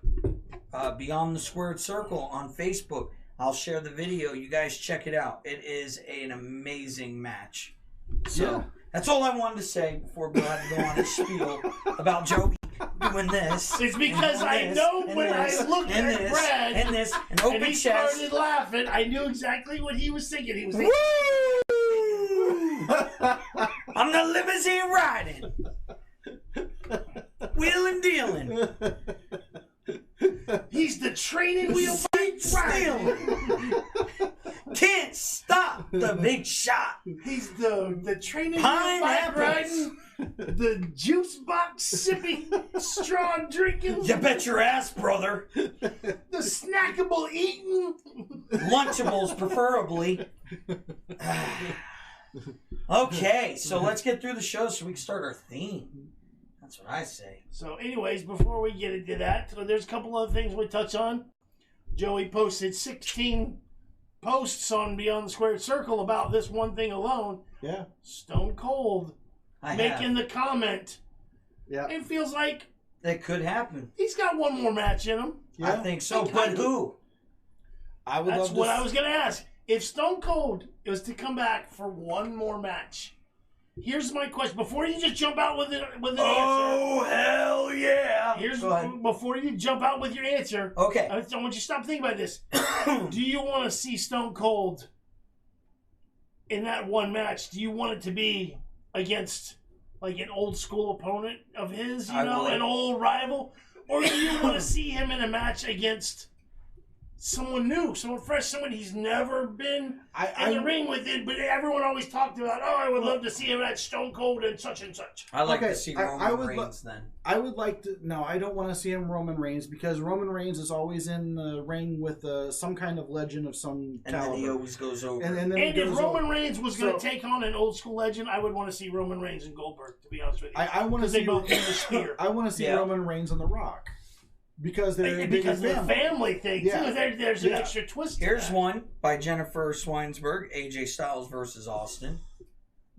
Beyond the Squared Circle on Facebook. I'll share the video. You guys check it out. It is an amazing match. So that's all I wanted to say before Brad go on his spiel about Joey doing this. It's because I know when I looked at Brad and open he chest. started laughing, I knew exactly what he was thinking. He was thinking, woo! I'm the limousine riding. Wheeling dealing. He's the training wheel bike riding. Can't stop the big shot. He's the training wheel bike riding. The juice box sipping, straw drinking. You bet your ass, brother. The snackable eating. Lunchables, preferably. Okay, so let's get through the show so we can start our theme. That's what I say. So anyways, before we get into that, there's a couple other things we touch on. Joey posted 16 posts on Beyond the Squared Circle about this one thing alone. Yeah. Stone Cold making the comment. Yeah. It feels like that could happen. He's got one more match in him. Yeah. I think so. But who? That's what I was going to ask. If Stone Cold was to come back for one more match, here's my question. Before you just jump out with an answer. Oh, hell yeah. Before you jump out with your answer. Okay. I want you to stop thinking about this. Do you want to see Stone Cold in that one match? Do you want it to be against like an old school opponent of his, an old rival? Or do you want to see him in a match against someone new, someone fresh, someone he's never been in the ring with it, but everyone always talked about, I would love to see him at Stone Cold and such and such. I like to see Roman Reigns then. I would like to, no, I don't want to see him Roman Reigns because Roman Reigns is always in the ring with some kind of legend of some caliber. And then he always goes over. And if Roman Reigns was going to take on an old school legend, I would want to see Roman Reigns and Goldberg, to be honest with you. I want to see they both use the spear. I want to see Roman Reigns on The Rock. Because they're the family thing too. There's an extra twist. Here's one by Jennifer Swinesberg, AJ Styles versus Austin.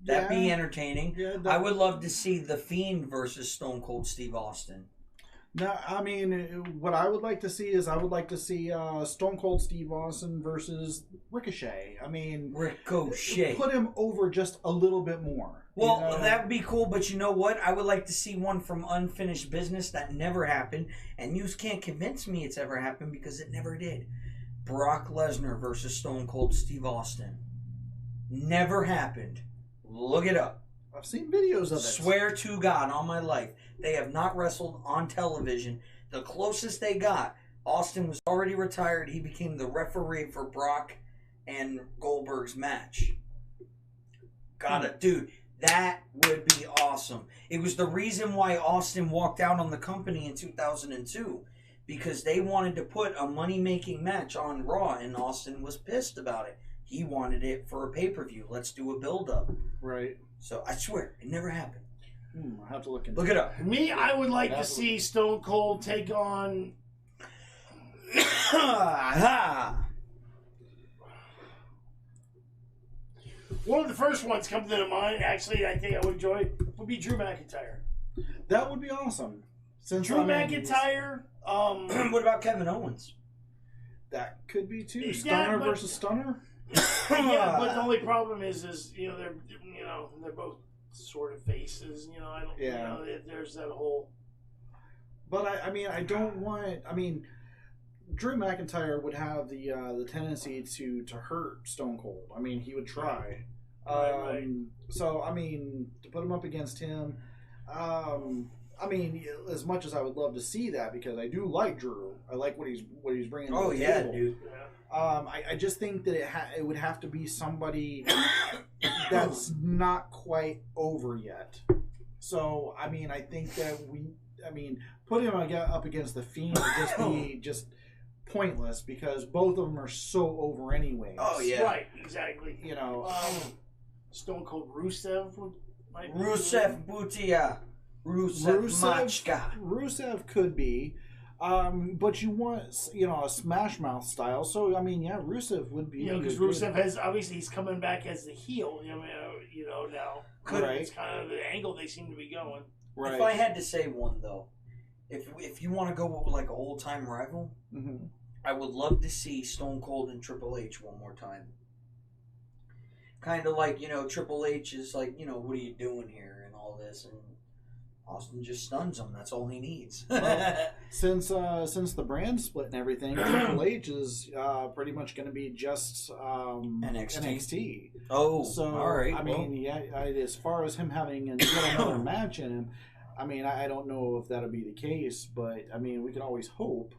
That'd be entertaining. Yeah, I would love to see The Fiend versus Stone Cold Steve Austin. No, I mean, what I would like to see is Stone Cold Steve Austin versus Ricochet. I mean, Ricochet. Put him over just a little bit more. Well, that would be cool, but you know what? I would like to see one from Unfinished Business that never happened, and you can't convince me it's ever happened because it never did. Brock Lesnar versus Stone Cold Steve Austin. Never happened. Look it up. I've seen videos of it. Swear to God on my life. They have not wrestled on television. The closest they got, Austin was already retired. He became the referee for Brock and Goldberg's match. Dude, that would be awesome. It was the reason why Austin walked out on the company in 2002. Because they wanted to put a money-making match on Raw, and Austin was pissed about it. He wanted it for a pay-per-view. Let's do a build-up. Right. So, I swear, it never happened. I'll have to look into it. Look it up. I would like to see Stone Cold take on... One of the first ones comes to mind, actually, I think I would enjoy, would be Drew McIntyre. That would be awesome. Drew McIntyre... what about Kevin Owens? That could be too. Stunner versus Stunner? Yeah, but the only problem is they're both sort of faces. I don't. Yeah. There's that whole. But I don't want. Drew McIntyre would have the tendency to hurt Stone Cold. He would try. Right. So to put him up against him, as much as I would love to see that, because I do like Drew. I like what he's bringing. Oh to the yeah, table. dude. I just think that it would have to be somebody that's not quite over yet. So I think that putting him up against the Fiend would just be just pointless, because both of them are so over anyway. Oh yeah, right, exactly. Stone Cold Rusev Rusev Bhutia, Rusev Machka. Rusev could be. But you want, a Smash Mouth style. So, Rusev would be. Because Rusev has, obviously, he's coming back as the heel, now. Right. It's kind of the angle they seem to be going. Right. If I had to say one, though, if you want to go with like an old-time rival, mm-hmm. I would love to see Stone Cold and Triple H one more time. Kind of like, Triple H is like, what are you doing here and all this, and Austin just stuns him. That's all he needs. Well, since the brand split and everything, Triple H is pretty much going to be just NXT. Oh, so all right. As far as him having another match in him, I don't know if that'll be the case, but we can always hope.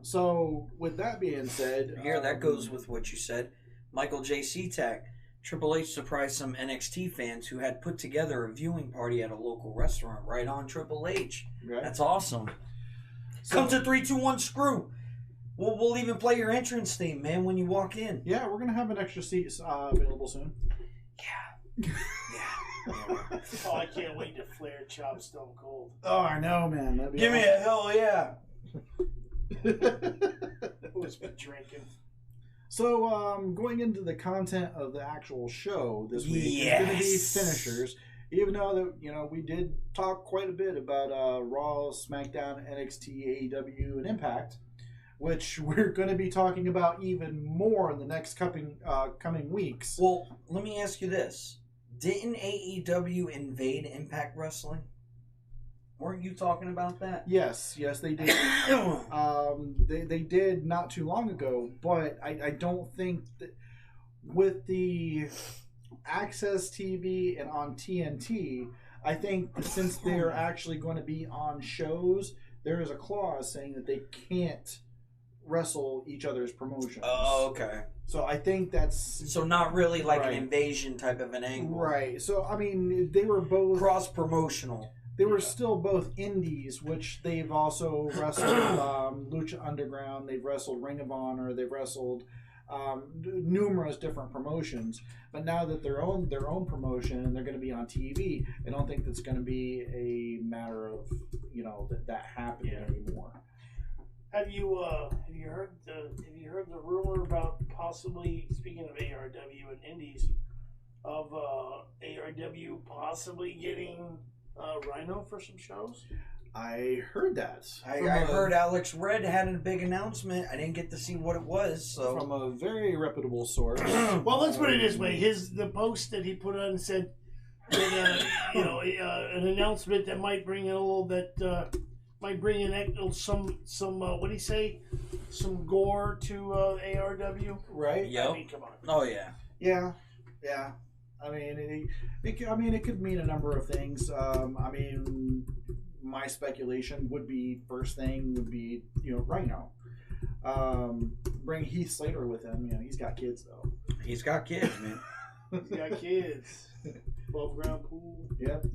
So with that being said, here that goes with what you said, Michael J. Seatac. Triple H surprised some NXT fans who had put together a viewing party at a local restaurant right on Triple H. Right. That's awesome. Come to 3-2-1 Screw. We'll even play your entrance theme, man, when you walk in. Yeah, we're gonna have an extra seat available soon. Yeah. Oh, I can't wait to flare chop Stone Cold. Oh, I know, man. That'd be Give me a hell yeah. Who's been drinking? So, going into the content of the actual show this week is going to be finishers. Even though that we did talk quite a bit about Raw, SmackDown, NXT, AEW, and Impact, which we're going to be talking about even more in the next coming weeks. Well, let me ask you this: didn't AEW invade Impact Wrestling? Weren't you talking about that? Yes, they did. They did not too long ago, but I don't think that with the Access TV and on TNT, I think that since they're actually going to be on shows, there is a clause saying that they can't wrestle each other's promotions. Oh, okay. So I think that's... So not really like an invasion type of an angle. Right. So, they were both... Cross-promotional. They were still both indies, which they've also wrestled Lucha Underground, they've wrestled Ring of Honor, they've wrestled numerous different promotions. But now that they're their own promotion and they're going to be on TV, I don't think that's going to be a matter of that happening anymore. Have you heard the rumor about possibly, speaking of ARW and indies, of ARW possibly getting Rhino for some shows? I heard that. I heard Alex Red had a big announcement. I didn't get to see what it was. So from a very reputable source. Well, let's put it this way: the post that he put on said that an announcement that might bring in a little bit, might bring in some what do you say? Some gore to ARW, right? Yeah. Come on. Oh yeah. Yeah. It could mean a number of things. My speculation would be Rhino. Bring Heath Slater with him. He's got kids though. He's got kids, man. He's got kids. Above ground pool. Yep.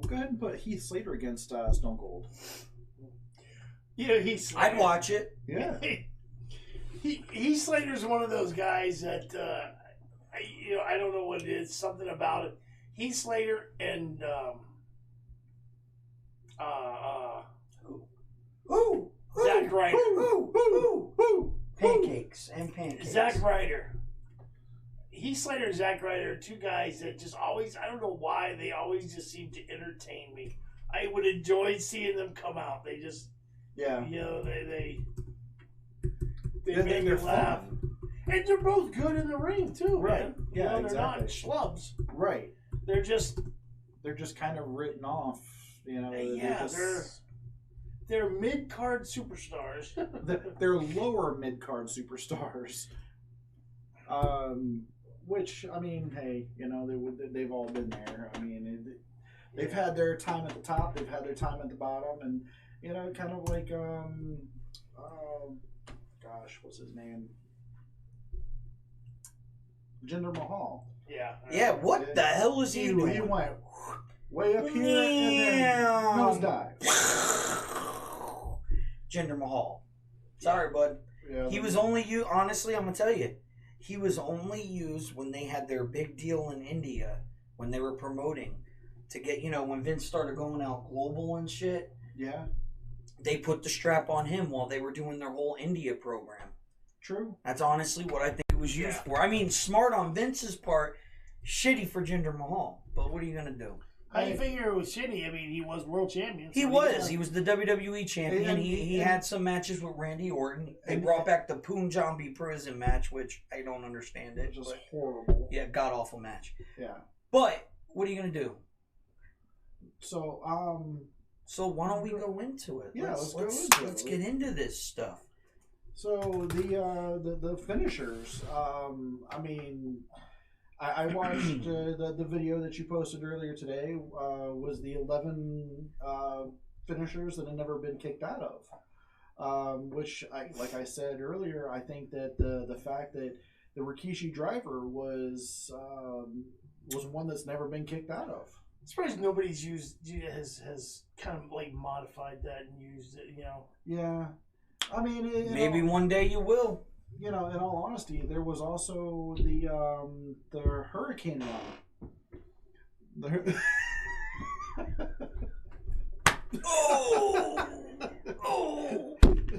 Go ahead and put Heath Slater against Stone Cold. Yeah, Heath Slater. I'd watch it. Yeah. Heath Slater's one of those guys that I don't know what it is. Something about it. Heath Slater and Zack Ryder. Pancakes and pancakes. Zack Ryder. Heath Slater and Zack Ryder are two guys that just always, I don't know why, they always just seem to entertain me. I would enjoy seeing them come out. They just, they make me laugh. Fun. And they're both good in the ring too, Right. man. Yeah, they're not schlubs. Right. They're just kind of written off. Yeah, they're mid-card superstars. they're lower mid-card superstars. Which, I mean, hey, they've all been there. I mean, they've had their time at the top, they've had their time at the bottom, and kind of like gosh, what's his name? Jinder Mahal. Yeah. Yeah. What the hell was he doing? He went way up here and then nosedive. Jinder Mahal. Sorry, bud. Yeah, he was only used. Honestly, I'm gonna tell you, he was only used when they had their big deal in India, when they were promoting to get, when Vince started going out global and shit. Yeah. They put the strap on him while they were doing their whole India program. True. That's honestly what I think it was used for. I mean, smart on Vince's part, shitty for Jinder Mahal. But what are you gonna do? How do you figure it was shitty? I mean, he was world champion. He was. He was the WWE champion. He had some matches with Randy Orton. They brought back the Punjabi prison match, which I don't understand it. It was just horrible. Yeah, god awful match. Yeah. But what are you gonna do? So why don't we go into it? Yeah, let's get into this stuff. So the finishers. I mean, I watched the video that you posted earlier today. Was the 11 finishers that had never been kicked out of. Which, like I said earlier, I think that the fact that the Rikishi driver was one that's never been kicked out of. I'm surprised nobody's has kind of like modified that and used it. Yeah, I mean, maybe one day you will. In all honesty, there was also the hurricane one.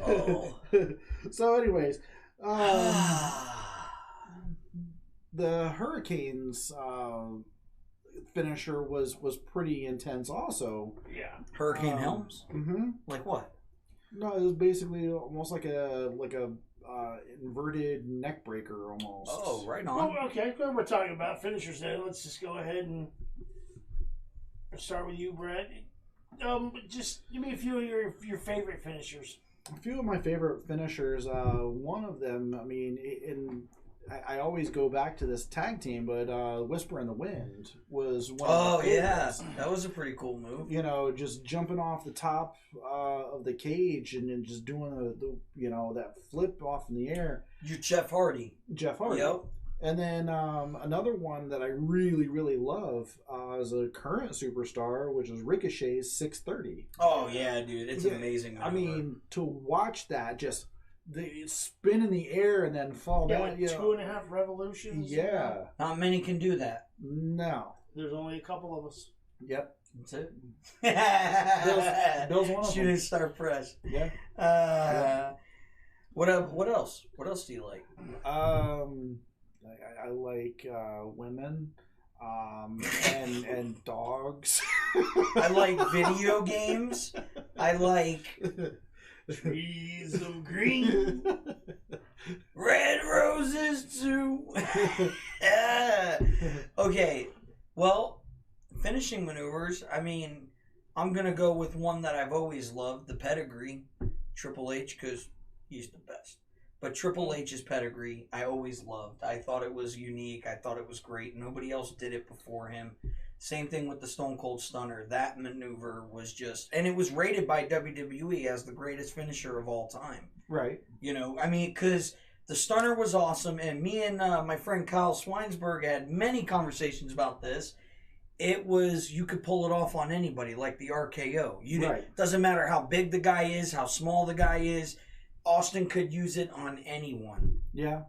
Oh. So, anyways, the Hurricanes finisher was pretty intense. Also, yeah, Hurricane Helms. Mm-hmm. Like what? No, it was basically almost like a inverted neck breaker almost. Oh, right on. Well, okay, well, we're talking about finishers then. Let's just go ahead and start with you, Brad. Just give me a few of your favorite finishers. A few of my favorite finishers. One of them, I mean, I always go back to this tag team, but Whisper in the Wind was one of the favorites. That was a pretty cool move. Just jumping off the top of the cage and then just doing the that flip off in the air. You're Jeff Hardy. Yep. And then another one that I really, really love is a current superstar, which is Ricochet's 630. Oh, yeah, dude. It's amazing. I mean, to watch that just... They spin in the air and then fall down. Like 2.5 revolutions. Yeah. Not many can do that. No. There's only a couple of us. Yep. That's it. Bill's one of them. Shooting star press. Yeah. What else? What else do you like? I like women. And dogs. I like video games. I like... Trees of green, red roses too. Okay, well, finishing maneuvers. I mean, I'm gonna go with one that I've always loved, the pedigree, Triple H, because he's the best. But Triple H's pedigree, I always loved. I thought it was unique. I thought it was great. Nobody else did it before him. Same thing with the Stone Cold Stunner. That maneuver was just... And it was rated by WWE as the greatest finisher of all time. Right. I mean, because the Stunner was awesome, and me and my friend Kyle Swinesberg had many conversations about this. It was... You could pull it off on anybody, like the RKO. Doesn't matter how big the guy is, how small the guy is. Austin could use it on anyone. Yeah.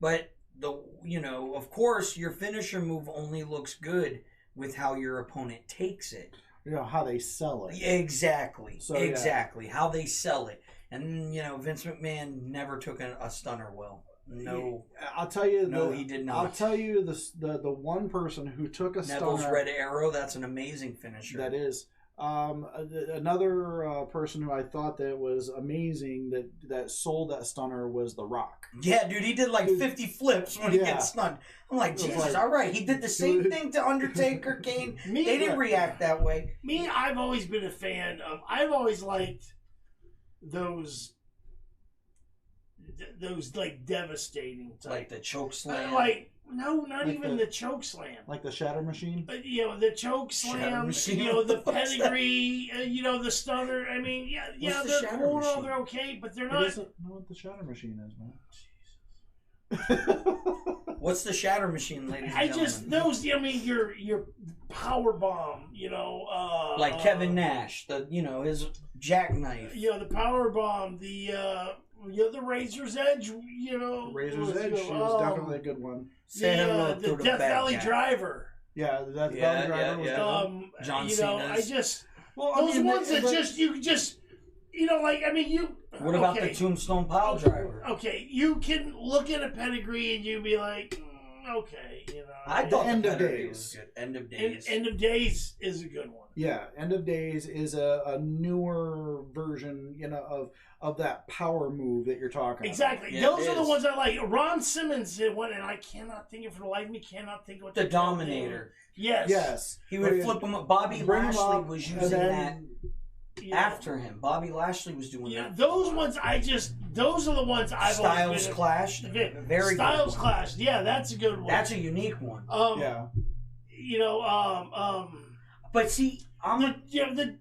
But, of course, your finisher move only looks good with how your opponent takes it. How they sell it. Exactly. So, exactly. How they sell it. And, Vince McMahon never took a stunner well. No. I'll tell you. No, he did not. I'll tell you the one person who took a Neville's stunner. Red Arrow, that's an amazing finisher. That is. Another person who I thought that was amazing that sold that stunner was The Rock. Yeah, dude, he did like 50 flips when he gets stunned. I'm like, Jesus, all right. He did the same thing to Undertaker, Kane. They didn't react that way. Me, I've always been a fan of. I've always liked those like devastating type. Like the choke slam. Not like even the choke slam. Like the Shatter Machine? The choke slam, the pedigree, the stunner. I mean, they're cool, they're okay, but they're not. He doesn't know what the Shatter Machine is, man. What's the Shatter Machine, ladies and gentlemen? Your power bomb, like Kevin Nash, his jackknife. The power bomb, the Razor's Edge, Razor's Edge was definitely a good one. The Death Valley Driver. Yeah, the Death Valley Driver was good. John Cena's. Those ones that you just. What about the Tombstone Pile Driver? Okay, you can look at a pedigree and you be like, okay, I thought End the of pedigree Days was good. End of Days. End of Days is a good one. Yeah, End of Days is a newer version, of that power move that you're talking exactly. Yeah, those are the ones I like. Ron Simmons did one, and I cannot think of for the life of me. Cannot think of what the Dominator. Yes. He would flip him up. Bobby Lashley was using that. Yeah. After him, Bobby Lashley was doing that. Those ones those are the ones I've Styles Clash, very Styles good Clash. Yeah, that's a good one. That's a unique one. But see, the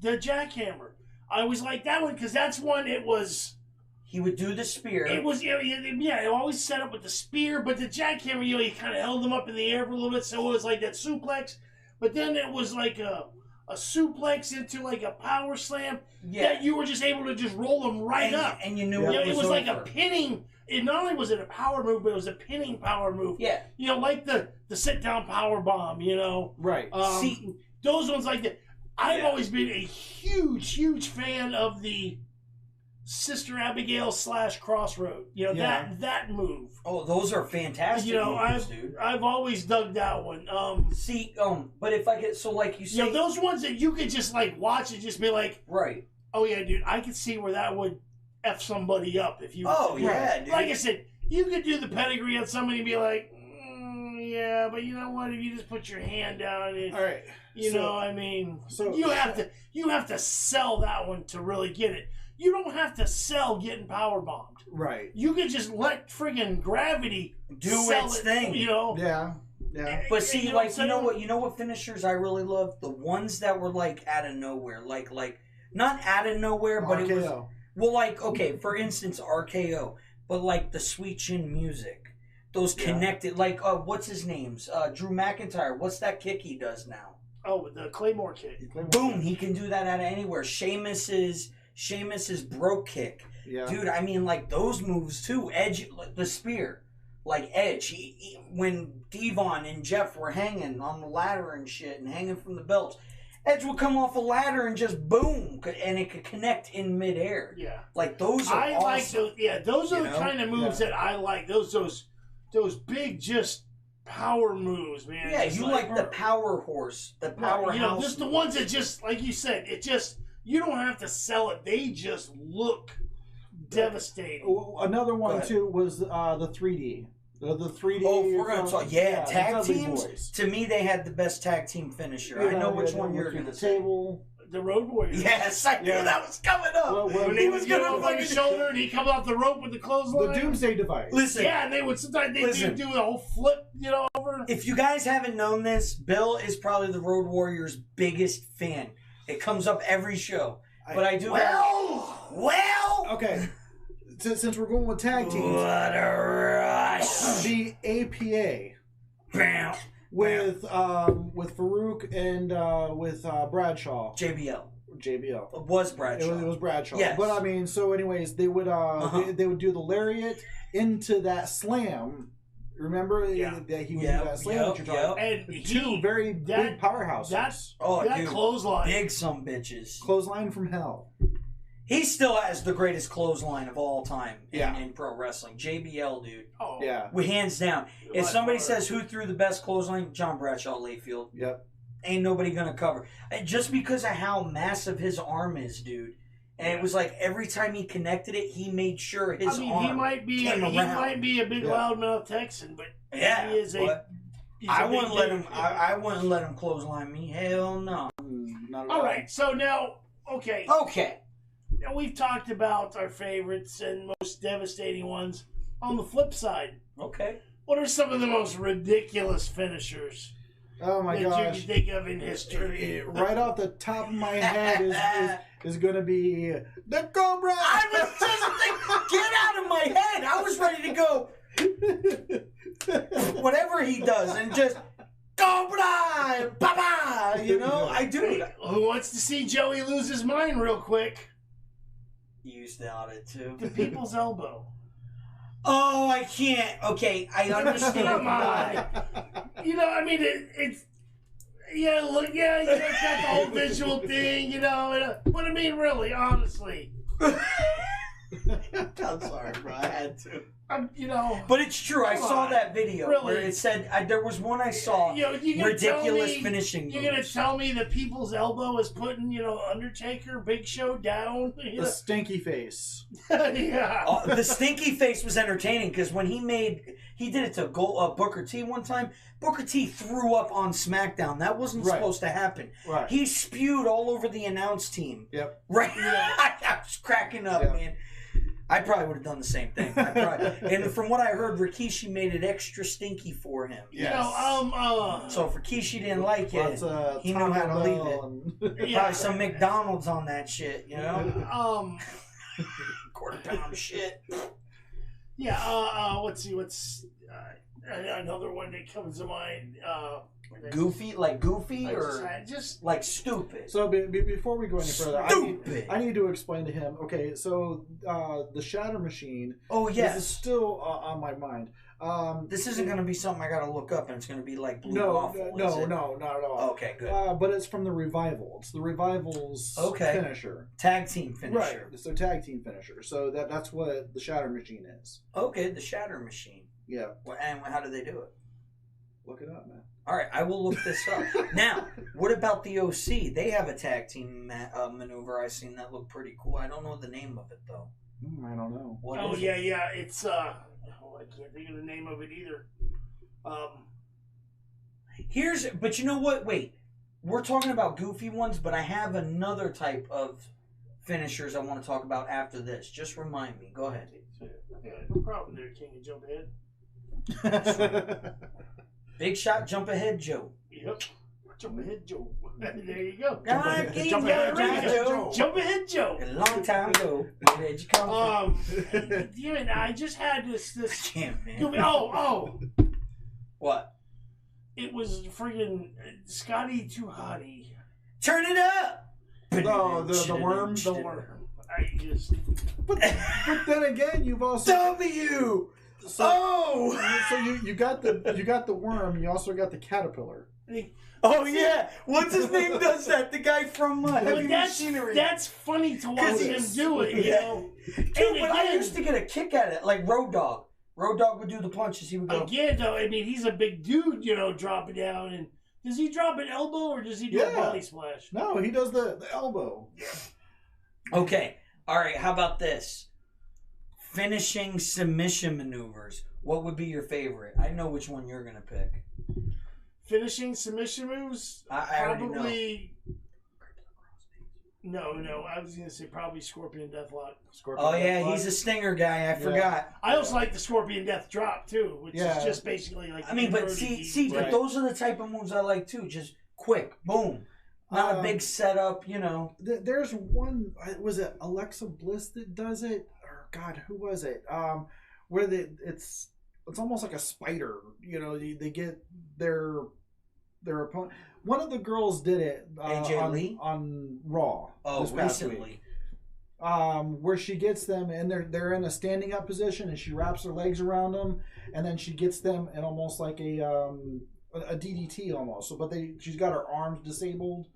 jackhammer. I always liked that one because that's one. It was. He would do the spear. It was it always set up with the spear, but the jackhammer, he kind of held them up in the air for a little bit, so it was like that suplex. But then it was like a suplex into like a power slam that you were just able to just roll them up. And you knew it was like a pinning. Not only was it a power move, but it was a pinning power move. Yeah. Like the sit down power bomb, Right. See, those ones like that. I've always been a huge fan of the Sister Abigail / Crossroad. That move. Oh, those are fantastic moves, dude. I've always dug that one. But if I get like you say, those ones that you could just like watch and just be like, right? Oh yeah, dude, I could see where that would f somebody up if you. Oh yeah, dude. Like I said, you could do the pedigree on somebody and be like, yeah, but you know what? If you just put your hand down, all right. So you have to sell that one to really get it. You don't have to sell getting power bombed. Right. You can just let friggin' gravity do its thing. Yeah. But see, you know what finishers I really love? The ones that were like out of nowhere, like not out of nowhere, but RKO. it was okay. For instance, RKO, but like the Sweet Chin Music, those connected, what's his name's Drew McIntyre. What's that kick he does now? Oh, the Claymore kick. Boom! He can do that out of anywhere. Sheamus's broke kick. Yeah. Dude, I mean, like those moves too. Edge, the spear, like Edge. He, when Devon and Jeff were hanging on the ladder and shit and hanging from the belts, Edge would come off a ladder and just boom, and it could connect in midair. Yeah. Like those are awesome. Like those. Yeah, those are the kind of moves that I like. Those big just power moves, man. Yeah, you like the power horse, the powerhouse. Just the ones that just, like you said, you don't have to sell it. They just look devastating. Another one too was the 3D. The 3D. Oh, we're gonna talk. Yeah, tag teams. Boys. To me, they had the best tag team finisher. I know which one you're gonna say. The Road Warriors. Yes, I knew that was coming up. When he was going over his shoulder and he comes off the rope with the clothesline. The Doomsday Device. Listen. Yeah, and they would sometimes do the whole flip, over. If you guys haven't known this, Bill is probably the Road Warriors' biggest fan. It comes up every show. But I do Well! Okay. Since we're going with tag teams. What a rush. The APA. Bam. With Farouk and with Bradshaw. JBL. It was Bradshaw. It was Bradshaw. Yes. But I mean, so anyways, they would they would do the lariat into that slam. Remember that he would do that slam that you're talking. And two very big powerhouses. That clothesline. Big some bitches. Clothesline from hell. He still has the greatest clothesline of all time in pro wrestling. JBL, dude. Oh. Yeah. With hands down. If somebody says who threw the best clothesline, John Bradshaw Layfield. Yep. ain't nobody gonna cover. Just because of how massive his arm is, dude. And it was like every time he connected it, he made sure his arm he might be a big loudmouth Texan, but he is I wouldn't let him. I wouldn't let him clothesline me. Hell no. Not at all. Right. So now, okay. Now we've talked about our favorites and most devastating ones. On the flip side, what are some of the most ridiculous finishers? Oh my gosh! That you can think of in history? Right off the top of my head is going to be the Cobra. I was just thinking, get out of my head! I was ready to go. Whatever he does, and just Cobra, Baba. You know, I do. Who wants to see Joey lose his mind real quick? You used to out it too. The people's elbow. Oh, I can't. Okay, I understand. Come on. You know, I mean, it's... Yeah, look, it's got the whole visual thing, you know. But I mean, really, honestly. I'm sorry, bro. I had to. You know. But it's true. I saw that video where it said there was one I saw. Ridiculous finishing moves. You're gonna tell me the people's elbow is putting, Undertaker, Big Show down? The stinky face. Yeah. The stinky face was entertaining because when he did it to Booker T one time. Booker T threw up on SmackDown. That wasn't supposed to happen. Right. He spewed all over the announce team. Yep. Right. I was cracking up, man. I probably would have done the same thing. And from what I heard, Rikishi made it extra stinky for him. Yes. So if Rikishi didn't like it, he knew how to leave it. Probably some McDonald's on that shit, you know? Quarter pound shit. Yeah, let's see, another one that comes to mind. Goofy or just like stupid. So before we go any further, I need to explain to him. Okay, so the Shatter Machine. Oh yes, is still on my mind. This isn't going to be something I got to look up, and it's going to be like Blue Waffle. No, not at all. Okay, good. But it's from the Revival. It's the Revival's finisher. Tag team finisher. Right. It's their tag team finisher. So that's what the Shatter Machine is. Okay, the Shatter Machine. Yeah. And how do they do it? Look it up, man. All right, I will look this up. Now, what about the OC? They have a tag team maneuver I've seen that looked pretty cool. I don't know the name of it, though. I don't know. Yeah. It's, I can't think of the name of it either. But you know what? Wait. We're talking about goofy ones, but I have another type of finishers I want to talk about after this. Just remind me. Go ahead. Yeah, no problem there, King of Jump Ahead. Big Shot, Jump Ahead Joe. Yep. Jump Ahead Joe. There you go. Jump Ahead Joe. Jump Ahead Joe. A long time ago. Where did you come from? Damn it, I just had this. I can't, man. What? It was friggin' Scotty Too Hottie. Turn it up! The worm? The worm. I just... But then again, you've also... W! So you got the worm. You also got the caterpillar. Oh yeah, what's his name does that? The guy from Heavy Machinery. That's funny to watch him do it. You know. Dude, but I used to get a kick at it, like Road Dogg. Road Dogg would do the punches. He would go again, though. I mean, he's a big dude, dropping down. And does he drop an elbow or does he do a body splash? No, he does the elbow. Okay, all right. How about this? Finishing submission maneuvers. What would be your favorite? I know which one you're gonna pick. Finishing submission moves? I already know. No. I was gonna say probably Scorpion Deathlock. He's a stinger guy. I forgot. I also like the Scorpion Death Drop too, which is just basically like. I mean, but but those are the type of moves I like too. Just quick, boom. Not a big setup, There's one. Was it Alexa Bliss that does it? Or God, who was it? Where it's almost like a spider. They get their opponent. One of the girls did it on Raw. Oh, recently. Week. Where she gets them and they're in a standing up position and she wraps her legs around them and then she gets them in almost like a DDT almost. So, but she's got her arms disabled.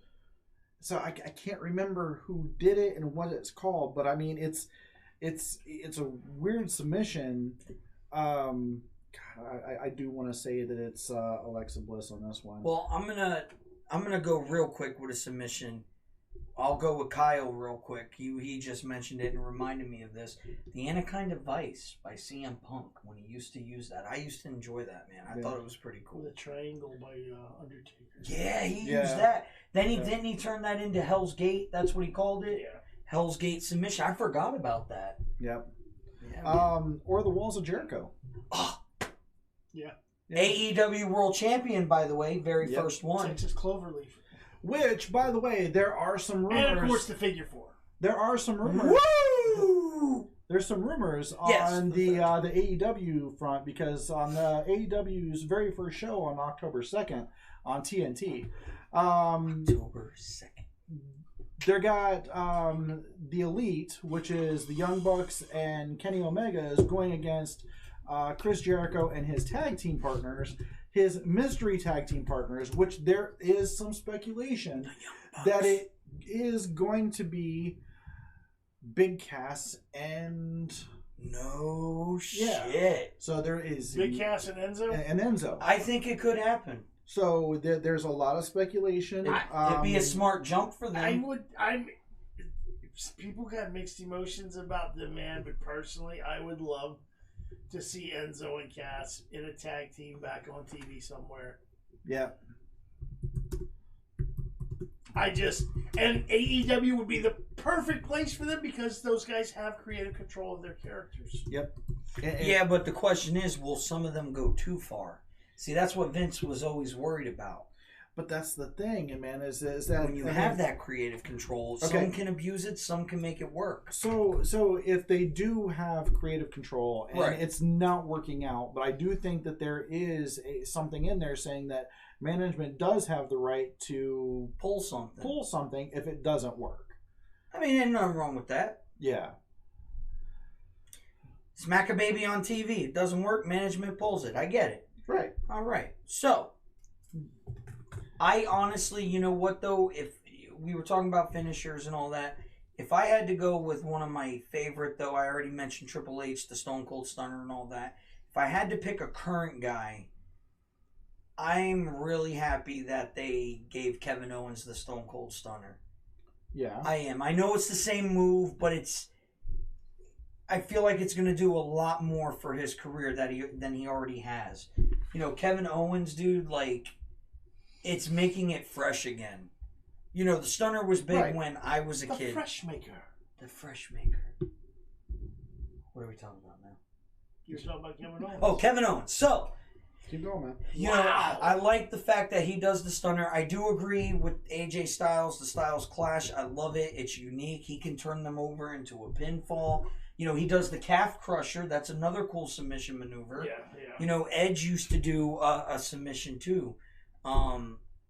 So I can't remember who did it and what it's called, but I mean it's a weird submission. God, I do want to say that it's Alexa Bliss on this one. Well, I'm gonna I'm gonna go real quick with a submission. I'll go with Kyle real quick. He just mentioned it and reminded me of this. The Anaconda Vice by CM Punk, when he used to use that. I used to enjoy that, man. I thought it was pretty cool. The Triangle by Undertaker. Yeah, he used that. Then didn't he turn that into Hell's Gate? That's what he called it? Yeah. Hell's Gate submission. I forgot about that. Yep. Yeah, or the Walls of Jericho. Oh. Yeah. AEW World Champion, by the way, very first one. Texas Cloverleaf. Which, by the way, there are some rumors. And of course, the figure 4. There are some rumors. Woo! There's some rumors on the AEW front, because on the AEW's very first show on October 2nd on TNT, October 2nd, they got the Elite, which is the Young Bucks and Kenny Omega, is going against Chris Jericho and his tag team partners, his mystery tag team partners, which there is some speculation that it is going to be Big Cass and shit. So there is Big Cass and Enzo. And Enzo. I think it could happen. So there's a lot of speculation. It'd be a smart jump for them. People got mixed emotions about the man, but personally, I would love to see Enzo and Cass in a tag team back on TV somewhere. Yeah. And AEW would be the perfect place for them, because those guys have creative control of their characters. Yep. Yeah, but the question is, will some of them go too far? See, that's what Vince was always worried about. But that's the thing, man, is that when you have that creative control, some can abuse it, some can make it work. So if they do have creative control and it's not working out, but I do think that there is something in there saying that management does have the right to pull something if it doesn't work. I mean, there's nothing wrong with that. Yeah. Smack a baby on TV. It doesn't work. Management pulls it. I get it. Right. All right. So, I honestly, you know what though? If we were talking about finishers and all that, if I had to go with one of my favorite, though, I already mentioned Triple H, the Stone Cold Stunner and all that. If I had to pick a current guy, I'm really happy that they gave Kevin Owens the Stone Cold Stunner. Yeah. I am. I know it's the same move, but I feel like it's going to do a lot more for his career than he already has. You know, Kevin Owens, dude, like, it's making it fresh again. You know, the Stunner was big when I was a kid. The Fresh Maker. The Fresh Maker. What are we talking about now? You're talking about Kevin Owens. Oh, Kevin Owens. So, keep going, man. You know, I like the fact that he does the Stunner. I do agree with AJ Styles. The Styles clash. I love it. It's unique. He can turn them over into a pinfall. You know, he does the calf crusher. That's another cool submission maneuver. Yeah. You know, Edge used to do a submission too.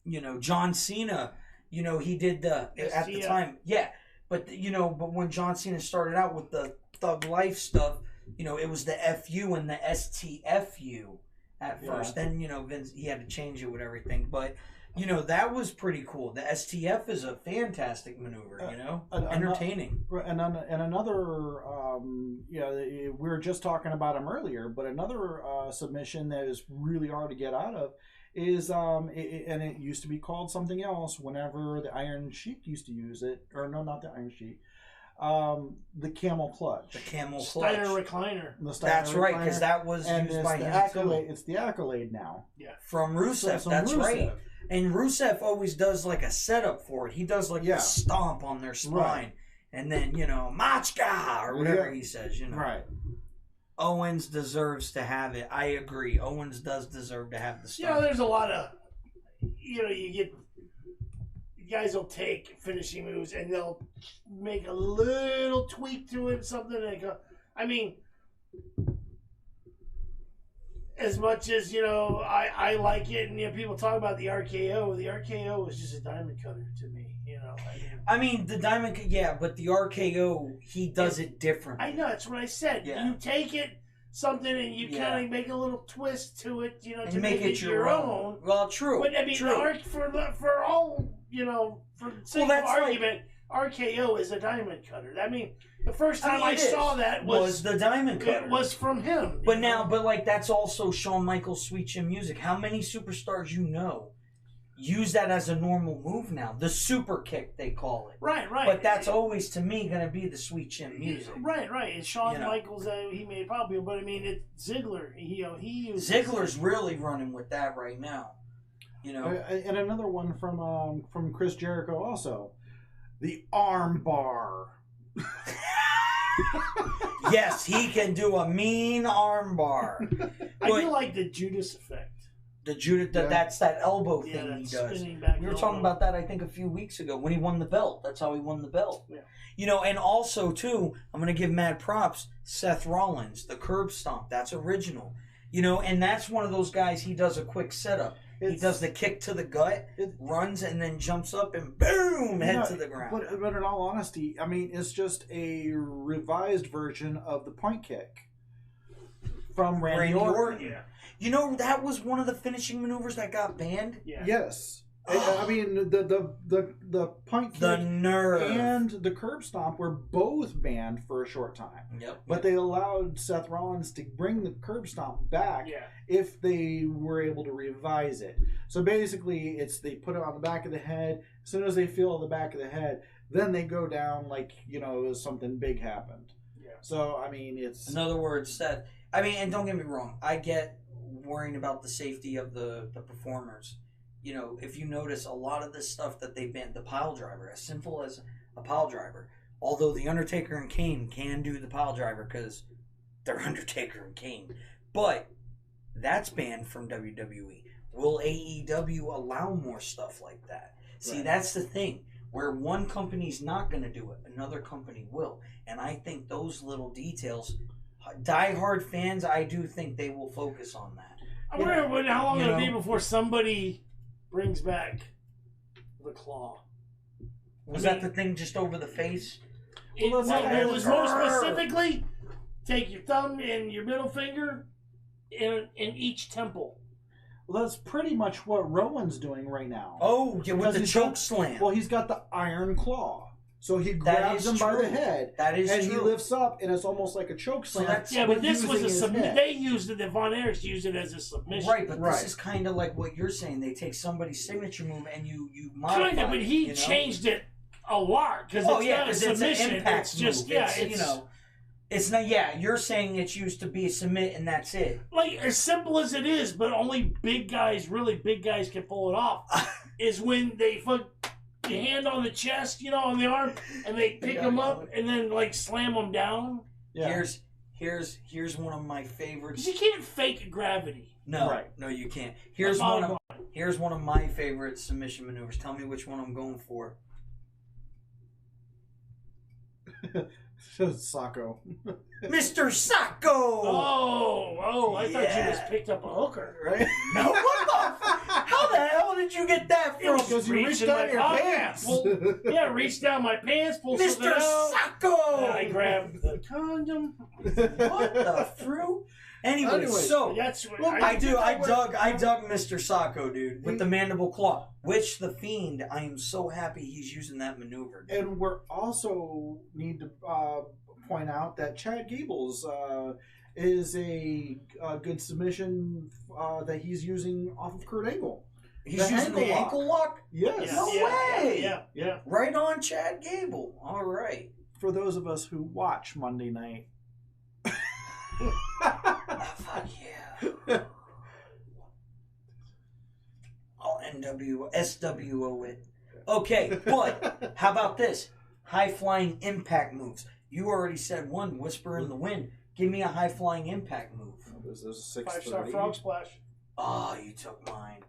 You know, John Cena, you know, he did at the time. Yeah. But, you know, when John Cena started out with the Thug Life stuff, you know, it was the FU and the STFU at first. Then, you know, Vince, he had to change it with everything. But, you know, that was pretty cool. The STF is a fantastic maneuver, you know, entertaining. And another, you know, we were just talking about him earlier, but another submission that is really hard to get out of is, and it used to be called something else whenever the Iron Sheik used to use it, or no, not the Iron Sheik. The camel clutch. The camel clutch. Steiner recliner. That's right, because that was used by him too. It's the Accolade now. Yeah. From Rusev, that's Rusev. Right. And Rusev always does like a setup for it. He does like a stomp on their spine. Right. And then, you know, Machka, or whatever he says, you know. Right. Owens deserves to have it. I agree. Owens does deserve to have the stomp. You know, there's a lot of, you know, guys will take finishing moves and they'll make a little tweak to it, something like I mean, as much as, you know, I like it, and, you know, people talk about the RKO is just a diamond cutter to me, you know. I mean the diamond, but the RKO, he does it different. I know, that's what I said. Yeah. You take it, something, and you kind of make a little twist to it, you know, and to make it your own. Well, true. But I mean, for all, you know, for the sake of argument, RKO is a diamond cutter. I mean, the first time I saw that was the diamond cutter. It was from him. But now, but like that's also Shawn Michaels' Sweet Chin Music. How many superstars you know use that as a normal move now. The super kick, they call it. Right. But that's always, to me, going to be the sweet chin music. Right. It's Shawn Michaels, he made it popular, but I mean, it's Ziggler. He uses Ziggler's really running with that right now. You know. And another one from Chris Jericho also. The arm bar. Yes, he can do a mean arm bar. I do like the Judas effect. That's that elbow thing he does. We were talking about that, I think, a few weeks ago when he won the belt. That's how he won the belt. Yeah. You know, and also, too, I'm going to give mad props, Seth Rollins, the curb stomp. That's original. You know, and that's one of those guys, he does a quick setup. He does the kick to the gut, runs, and then jumps up and boom, head to the ground. But in all honesty, I mean, it's just a revised version of the point kick from Randy Orton. Yeah. You know, that was one of the finishing maneuvers that got banned? Yeah. Yes. I mean, the point kick, the nerve, and the curb stomp were both banned for a short time. Yep. But they allowed Seth Rollins to bring the curb stomp back if they were able to revise it. So basically, they put it on the back of the head. As soon as they feel the back of the head, then they go down like, you know, something big happened. Yeah. So, I mean, it's... In other words, Seth... I mean, and don't get me wrong, I get worrying about the safety of the performers. You know, if you notice, a lot of this stuff that they banned, the pile driver, as simple as a pile driver, although The Undertaker and Kane can do the pile driver because they're Undertaker and Kane, but that's banned from WWE. Will AEW allow more stuff like that? See, that's the thing. Where one company's not going to do it, another company will. And I think those little details, diehard fans, I do think they will focus on that. I wonder how long it'll be before somebody brings back the claw. Was that the thing just over the face? It was more specifically, take your thumb and your middle finger in each temple. Well, that's pretty much what Rowan's doing right now. Oh, yeah, with the choke slam. Well, he's got the iron claw. So he grabs him by the head. That is true. And he lifts up, and it's almost like a choke slam. So but this was a submission. They used it, Von Erichs used it as a submission. Right, but this is kind of like what you're saying. They take somebody's signature move and you modify kind of, but he changed it a lot because it's not a submission. It's just, it's not, you're saying it's used to be a submit and that's it. Like, as simple as it is, but only really big guys can pull it off, is when they put your hand on the chest, on the arm, and they pick them up and then, like, slam them down. Yeah. Here's one of my favorites. Because you can't fake gravity. No, no, you can't. Here's one of my favorite submission maneuvers. Tell me which one I'm going for. Sacco. Mr. Sacco! Oh, I thought you just picked up a hooker. Right? No, what the how the hell did you get that from? Because you reached down your pants. Reached down my pants, pulled something out. Mr. Sacco! And I grabbed the condom. What the fruit? Anyway, so that's what I dug Mr. Sacco, dude, with the mandible claw. Which the Fiend, I am so happy he's using that maneuver. Dude. And we're also need to point out that Chad Gables is a good submission that he's using off of Kurt Angle. He's using the ankle lock? Yes. No way. Yeah. Right on, Chad Gable. All right. For those of us who watch Monday night. Fuck yeah. I'll SWO it. Okay, but how about this? High flying impact moves. You already said one, Whisper in the Wind. Give me a high flying impact move. There's a 5-star frog splash. Oh, you took mine.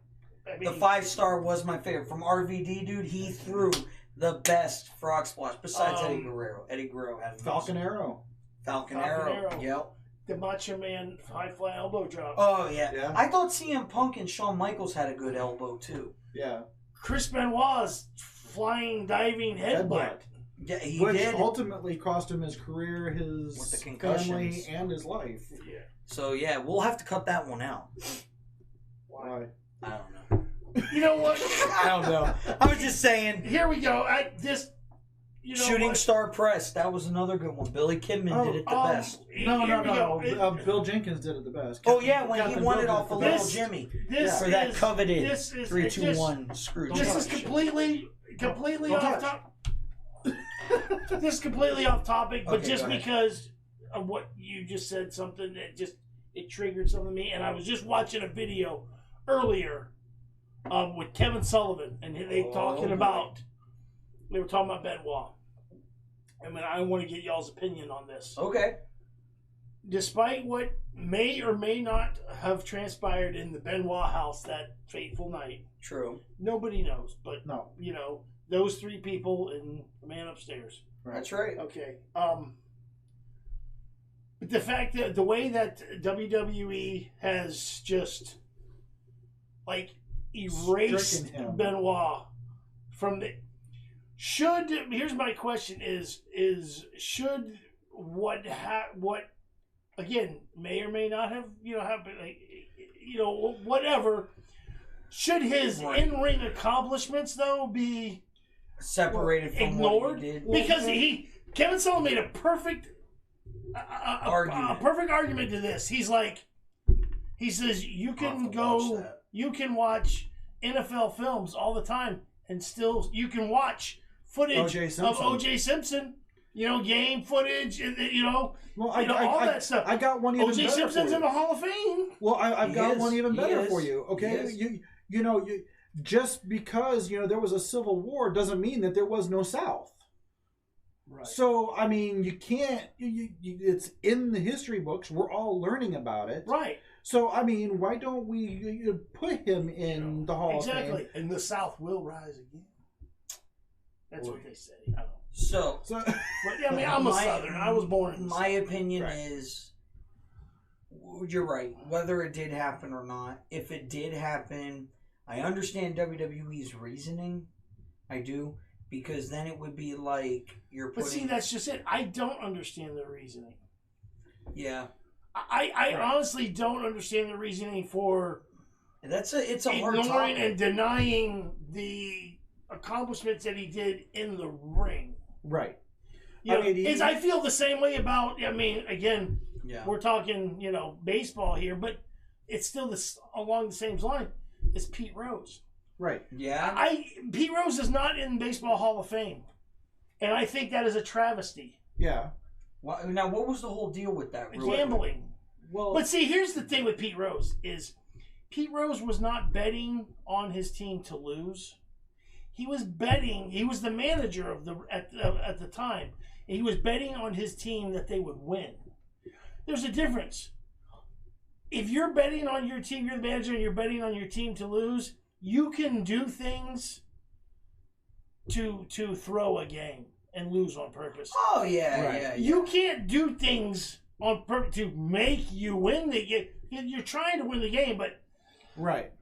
The 5-star was my favorite. From RVD, dude, he threw the best frog splash besides Eddie Guerrero. Eddie Guerrero had Falcon Arrow. Yep. The Macho Man high fly elbow drop. Oh, yeah. I thought CM Punk and Shawn Michaels had a good elbow, too. Yeah. Chris Benoit's flying, diving headbutt. Yeah, he Which did. ultimately cost him his career, his family, and his life. Yeah. So, we'll have to cut that one out. Why? I don't know. You know what? I don't know. I was just saying. Here we go. Shooting Star Press. That was another good one. Billy Kidman did it the best. No. Bill Jenkins did it the best. When he won it off of Little Jimmy for that coveted 3-2-1 screw. This is completely off topic. This is completely off topic, but just because of what you just said, something that it triggered something in me, and I was just watching a video earlier with Kevin Sullivan, and they were talking about Benoit. I mean, I want to get y'all's opinion on this. Okay. Despite what may or may not have transpired in the Benoit house that fateful night. True. Nobody knows, but no. Those three people and the man upstairs. That's right. Okay. But the fact that the way that WWE has just erased Benoit from the here's my question is should what again may or may not have happened, whatever, should his in-ring accomplishments though be separated from ignored? what he did? Because Kevin Sullivan made a perfect argument to this. He says you can watch NFL films all the time and still you can watch footage of O.J. Simpson, game footage, all that stuff. I got one even O.J. better Simpson's for you. in the Hall of Fame. Well, I've got one even better for you. Okay, you just because there was a civil war doesn't mean that there was no South. Right. So I mean, you can't. It's in the history books. We're all learning about it. Right. So I mean, why don't we put him in the Hall of Fame? Exactly. And the South will rise again. That's what they say. I don't know. So but, I mean, I'm a Southern. I was born in the My opinion is, you're right. Whether it did happen or not, if it did happen, I understand WWE's reasoning. I do. Because then it would be like you're putting... But see, that's just it. I don't understand the reasoning. Yeah. I honestly don't understand the reasoning for... It's a hard topic. Ignoring and denying the accomplishments that he did in the ring. Right. I feel the same way about... I mean, again, we're talking, baseball here, but it's still along the same line as Pete Rose. Right. Yeah. Pete Rose is not in Baseball Hall of Fame, and I think that is a travesty. Yeah. Well, now, what was the whole deal with that? Gambling. Well, but see, here's the thing with Pete Rose is Pete Rose was not betting on his team to lose. He was betting. He was the manager at the time, and he was betting on his team that they would win. There's a difference. If you're betting on your team, you're the manager, and you're betting on your team to lose. You can do things to throw a game and lose on purpose. Oh yeah, right. Yeah. You can't do things on purpose to make you win the game. You're trying to win the game, but right.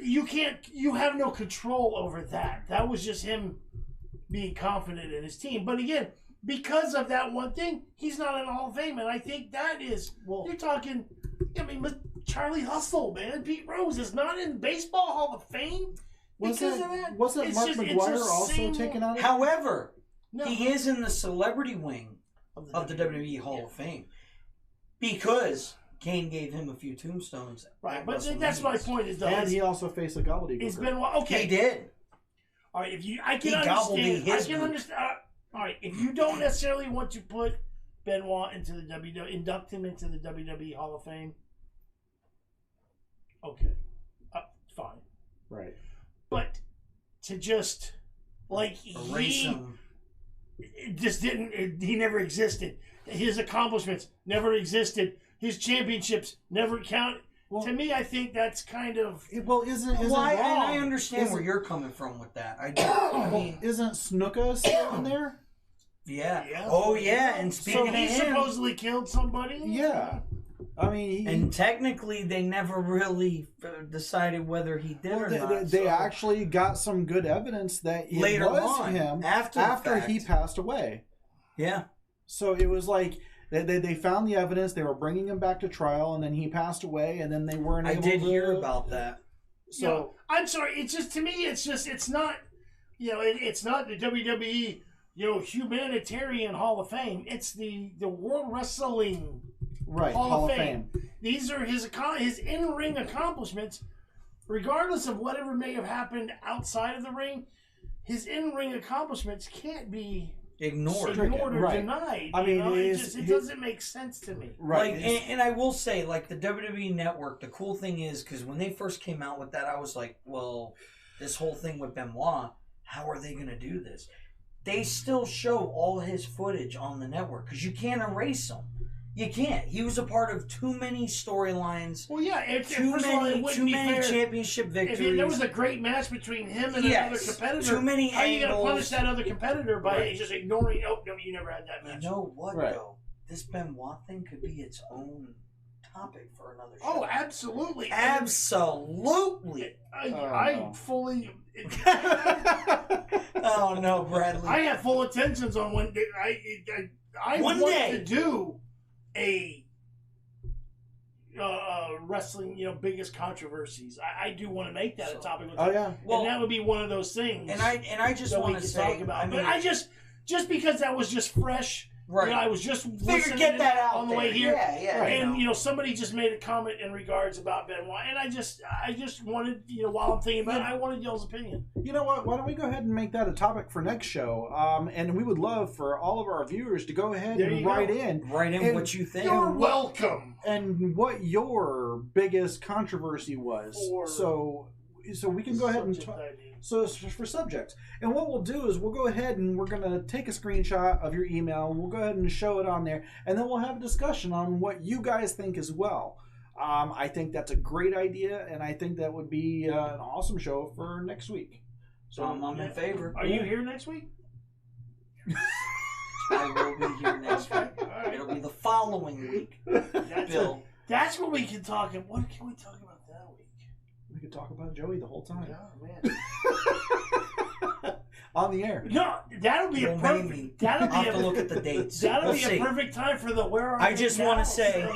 You can't. You have no control over that. That was just him being confident in his team. But again, because of that one thing, he's not in the Hall of Fame, and I think that is. Well, you're talking. I mean, Charlie Hustle, man. Pete Rose is not in Baseball Hall of Fame because of that. Wasn't Mark McGwire also taken out of it? However, he is in the celebrity wing of the WWE Hall of Fame because Kane gave him a few tombstones. Right, but that's my point. And he also faced a gobbledygook. It's been okay. He did. All right, I can understand. All right, if you don't necessarily want to put Benoit into the WWE, induct him into the WWE Hall of Fame. Okay, fine. Right. But to just erase him. Just didn't. He never existed. His accomplishments never existed. His championships never count. Well, to me, I think that's kind of isn't wrong. And I understand where you're coming from with that. I do. I mean, isn't Snuka still in there? Yeah. Oh yeah. And speaking of he him, supposedly killed somebody. Yeah. I mean, and technically, they never really decided whether he did or not. They actually got some good evidence that it later was on, him after he passed away. Yeah. So it was like they found the evidence. They were bringing him back to trial, and then he passed away, and then they weren't able to... I did hear about that. So I'm sorry. It's just, to me, it's not, it's not the WWE humanitarian Hall of Fame. It's the World Wrestling right Hall of Fame. These are his in-ring accomplishments, regardless of whatever may have happened outside of the ring. His in-ring accomplishments can't be ignored or right. denied. I mean, it doesn't make sense to me. Right. Like, and I will say, like, the WWE Network, the cool thing is, because when they first came out with that, I was like, well, this whole thing with Benoit, how are they going to do this? They still show all his footage on the network because you can't erase him. You can't. He was a part of too many storylines. Well, yeah, too many championship victories. If there was a great match between him and another competitor, too many how are you going to angles. punish that other competitor by just ignoring? Oh no, you never had that match. You know what though? This Benoit thing could be its own topic for another show. Oh, absolutely, absolutely. I fully. Oh no, Bradley! I have full intentions on when I want to do a wrestling, biggest controversies. I do want to make that a topic. Oh yeah, well, and that would be one of those things. And I just want to say, talk about. But I just because that was just fresh. Right. I was just listening get that out on the way here. Yeah. And somebody just made a comment in regards about Benoit, and I just wanted, while I'm thinking about it, I wanted y'all's opinion. You know what? Why don't we go ahead and make that a topic for next show? And we would love for all of our viewers to go ahead and write in what you think. You're welcome. And what your biggest controversy was. So we can go ahead and talk. So it's for subjects. And what we'll do is we'll go ahead and we're going to take a screenshot of your email. And we'll go ahead and show it on there. And then we'll have a discussion on what you guys think as well. I think that's a great idea. And I think that would be an awesome show for next week. So I'm in favor. Are you here next week? I will be here next week. Right. It'll be the following week. That's what we can talk about. What can we talk about that week? We could talk about Joey the whole time. Oh, man. On the air. No, that'll be a perfect. I'll have to look at the dates. That'll be a perfect time for the where are I just want to say.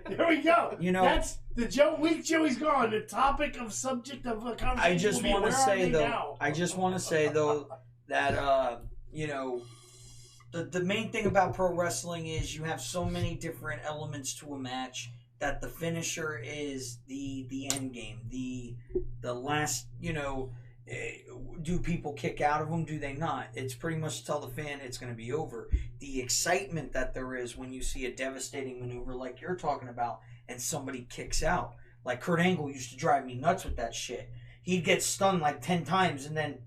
There we go. That's the week Joey's gone. The topic of subject of a conversation. I just want to say though that the main thing about pro wrestling is you have so many different elements to a match. That the finisher is the end game, the last, do people kick out of them? Do they not? It's pretty much to tell the fan it's going to be over. The excitement that there is when you see a devastating maneuver like you're talking about and somebody kicks out. Like Kurt Angle used to drive me nuts with that shit. He'd get stunned like 10 times and then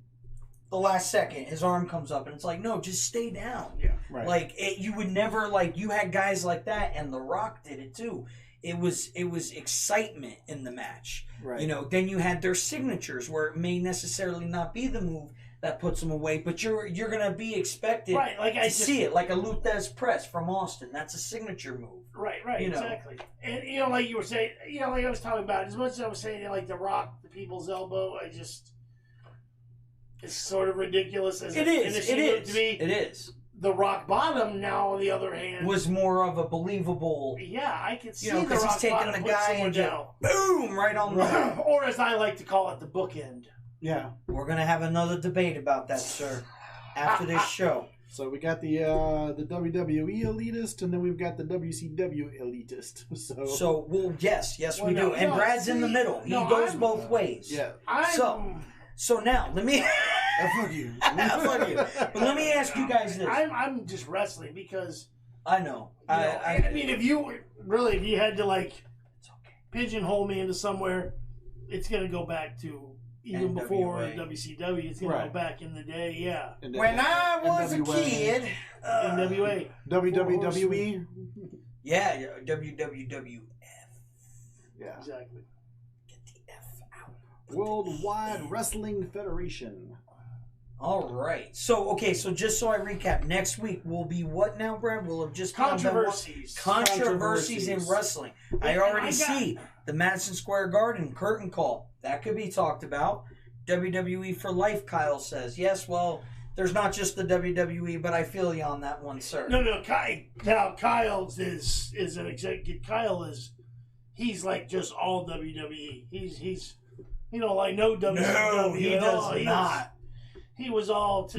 the last second his arm comes up and it's like, no, just stay down. Yeah, right. Like you would never, you had guys like that, and The Rock did it too. It was excitement in the match. Right. Then you had their signatures where it may necessarily not be the move that puts them away, but you're gonna be expected to see it, like a Luthez press from Austin. That's a signature move. Right, exactly. And like you were saying, like I was talking about, as much as I was saying, like The Rock, the people's elbow, it's sort of ridiculous as it is. It is. To me. It is. The Rock Bottom, now on the other hand, was more of a believable. Yeah, I can see because he's taking the guy and boom right on the. Or as I like to call it, the bookend. Yeah, we're gonna have another debate about that, sir, after this show. So we got the WWE elitist, and then we've got the WCW elitist. Yes, we do. And Brad's in the middle. He goes both ways. Yeah. So now let me. Fuck you. Fuck you. But let me ask you guys this. I'm just wrestling because I know. I mean, if you had to pigeonhole me into somewhere, it's gonna go back to even NWA. Before WCW. It's gonna go back in the day. Yeah. When I was a kid, NWA, WWE. Yeah, WWWF. Yeah. Exactly. Get the F out. Worldwide Wrestling Federation. All right. So just so I recap, next week will be what now, Brad? We'll have just controversies in wrestling. I already see the Madison Square Garden curtain call. That could be talked about. WWE for life, Kyle says. Yes, well, there's not just the WWE, but I feel you on that one, sir. No. Kyle is an executive. He's like just all WWE. He's no WCW. No, he does not. he was all.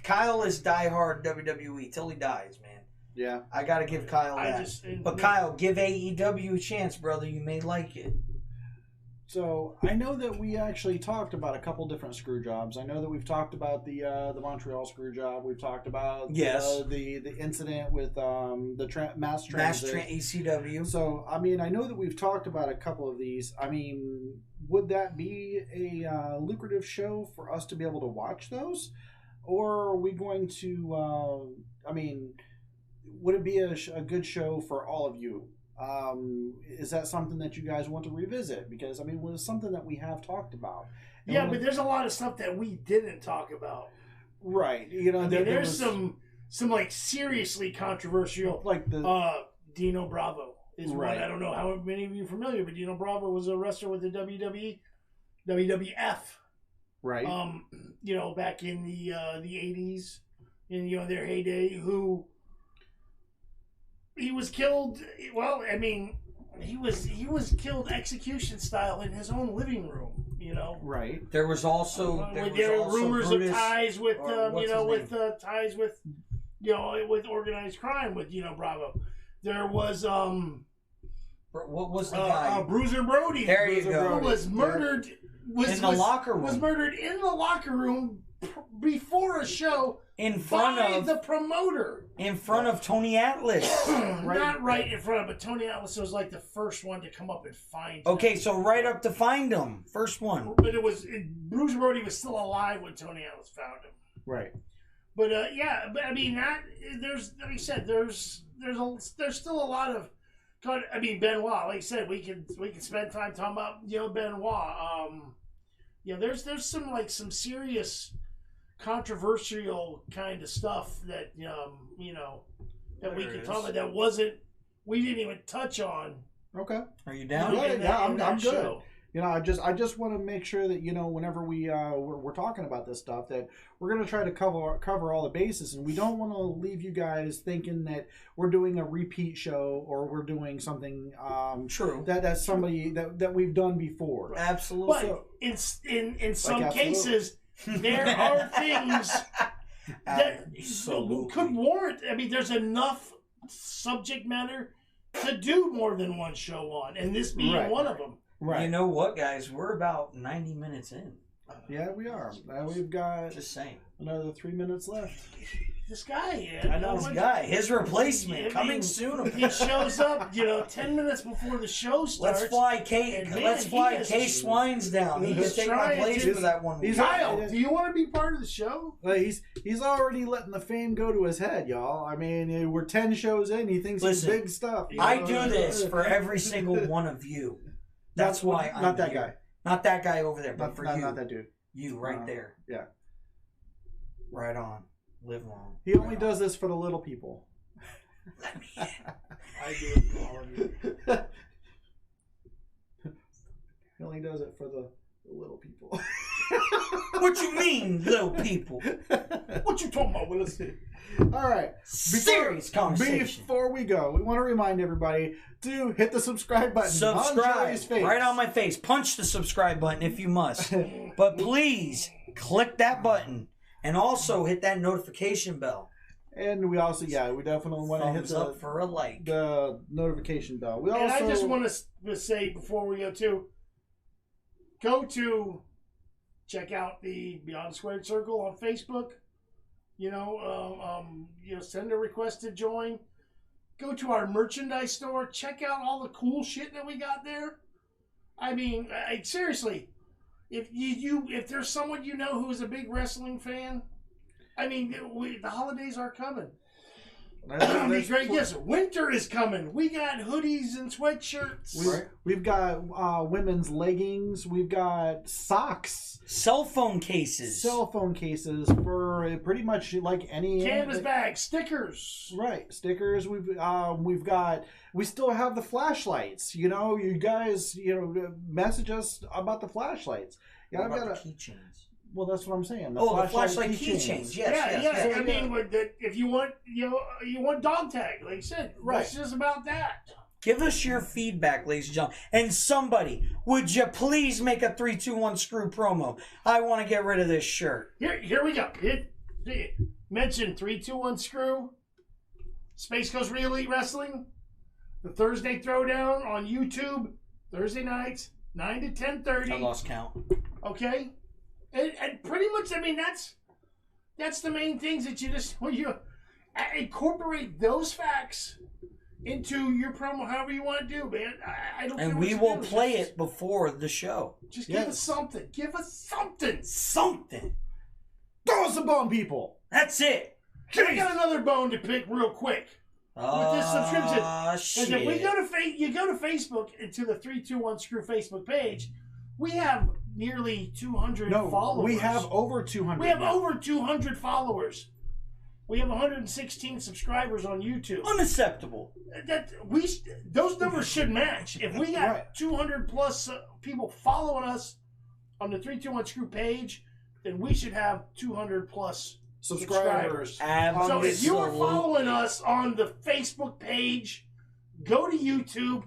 Kyle is diehard WWE till he dies, man. Yeah, I gotta give Kyle that. But Kyle, give AEW a chance, brother. You may like it. So I know that we actually talked about a couple different screw jobs. I know that we've talked about the Montreal screw job. We've talked about the incident with the mass transit ECW. So I mean, I know that we've talked about a couple of these. I mean, would that be a lucrative show for us to be able to watch those, or are we going to? I mean, would it be a good show for all of you? Is that something that you guys want to revisit? Because I mean, it was something that we have talked about. And but there's a lot of stuff that we didn't talk about. Right. You know, there's some like seriously controversial, like the Dino Bravo is one. I don't know how many of you are familiar, but Dino Bravo was a wrestler with the WWF. Right. You know, back in the 80s, in their heyday, who. He was killed. Well, I mean, he was killed execution style in his own living room. You know, right? There was also rumors Brutus, of ties with ties with with organized crime with Bravo. There was what was the guy? Bruiser Brody. There you go. Who was murdered in the locker room. Was murdered in the locker room before a show. In front of the promoter. In front of Tony Atlas. Not right in front of, but Tony Atlas was like the first one to come up and find him. Okay, so right up to find him. First one. But Bruce Brody was still alive when Tony Atlas found him. Right. But but I mean there's like I said, there's still a lot of Benoit, like I said, we can spend time talking about Benoit. There's some serious controversial kind of stuff that that we can talk about that we didn't even touch on. Okay. Are you down? I'm good. Show. I just want to make sure that whenever we're talking about this stuff, that we're going to try to cover all the bases, and we don't want to leave you guys thinking that we're doing a repeat show or we're doing something true that's somebody that we've done before. Absolutely. But in some cases. There are things that could warrant. I mean, there's enough subject matter to do more than one show on, and this being one of them. Right. You know what, guys? We're about 90 minutes in. Yeah, we are. We've got just saying another 3 minutes left. This guy, I know this guy. His replacement coming soon. He shows up, 10 minutes before the show starts. Let's fly Case Swines down. He can take my place for that one. Kyle, do you want to be part of the show? He's already letting the fame go to his head, y'all. I mean, we're 10 shows in. He thinks it's big stuff. I do this for every single one of you. That's why I'm not that here. guy. Not that guy over there, but for you. Not that dude. You right there. Yeah. Right on. Live long. He only does this for the little people. Let me in. I do it for all of you. He only does it for the little people. What you mean, little people? What you talking about, Willis? All right. Serious conversation. Before we go, we want to remind everybody to hit the subscribe button. Subscribe. On Joey's face. Right on my face. Punch the subscribe button if you must. But please, click that button. And also hit that notification bell. And we also, we definitely want to hit the notification bell. I just want to say before we go to check out the Beyond Squared Circle on Facebook. Send a request to join. Go to our merchandise store. Check out all the cool shit that we got there. I mean, seriously. If there's someone who's a big wrestling fan, I mean, the holidays are coming. These great gifts. Winter is coming. We got hoodies and sweatshirts. We've got women's leggings. We've got socks. Cell phone cases for pretty much like any canvas bags, stickers. Right, stickers. We still have the flashlights. You guys, message us about the flashlights. What about the keychains? Well, that's what I'm saying. The flashlight keychains. Yes. I mean, if you want, you want dog tag, like you said, it's just about that. Give us your feedback, ladies and gentlemen. And somebody, would you please make a 3-2-1 screw promo? I want to get rid of this shirt. Here we go. Mention 3-2-1 screw. Space Coast Real Elite Wrestling. The Thursday Throwdown on YouTube. Thursday nights, 9 to 10:30. I lost count. Okay? And pretty much, I mean, that's the main things that you just, when you incorporate those facts into your promo, however you want to do, man. I don't care. And what we you will do. play it before the show. Just give us something. Give us something. Something. Throw us a bone, people. That's it. I got another bone to pick real quick. With this subscription. Shit. If we go to you go to Facebook and to the 321 Screw Facebook page, we have nearly 200 followers. We have over 200. We have over 200 followers. We have 116 subscribers on YouTube. Unacceptable. Those numbers should match. If we got 200 plus people following us on the 321 Screw page, then we should have 200 plus subscribers. So if you are following us on the Facebook page, go to YouTube,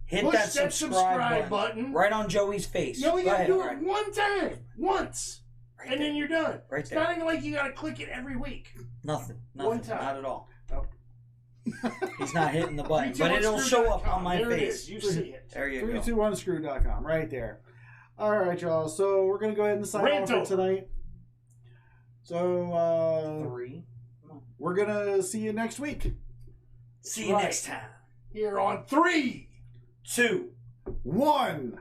hit that subscribe button right on Joey's face. You only got to do it one time, once, right and then you're done. Right it's there. not even like you got to click it every week. Nothing. One time. Not at all. Oh. He's not hitting the button, but it'll show up on my there face. It is. You see it. There you go. 321screw.com, right there. All right, y'all. So we're gonna go ahead and sign off for tonight. So 3. We're gonna see you next week. See you next time. Here on 3, 2, 1.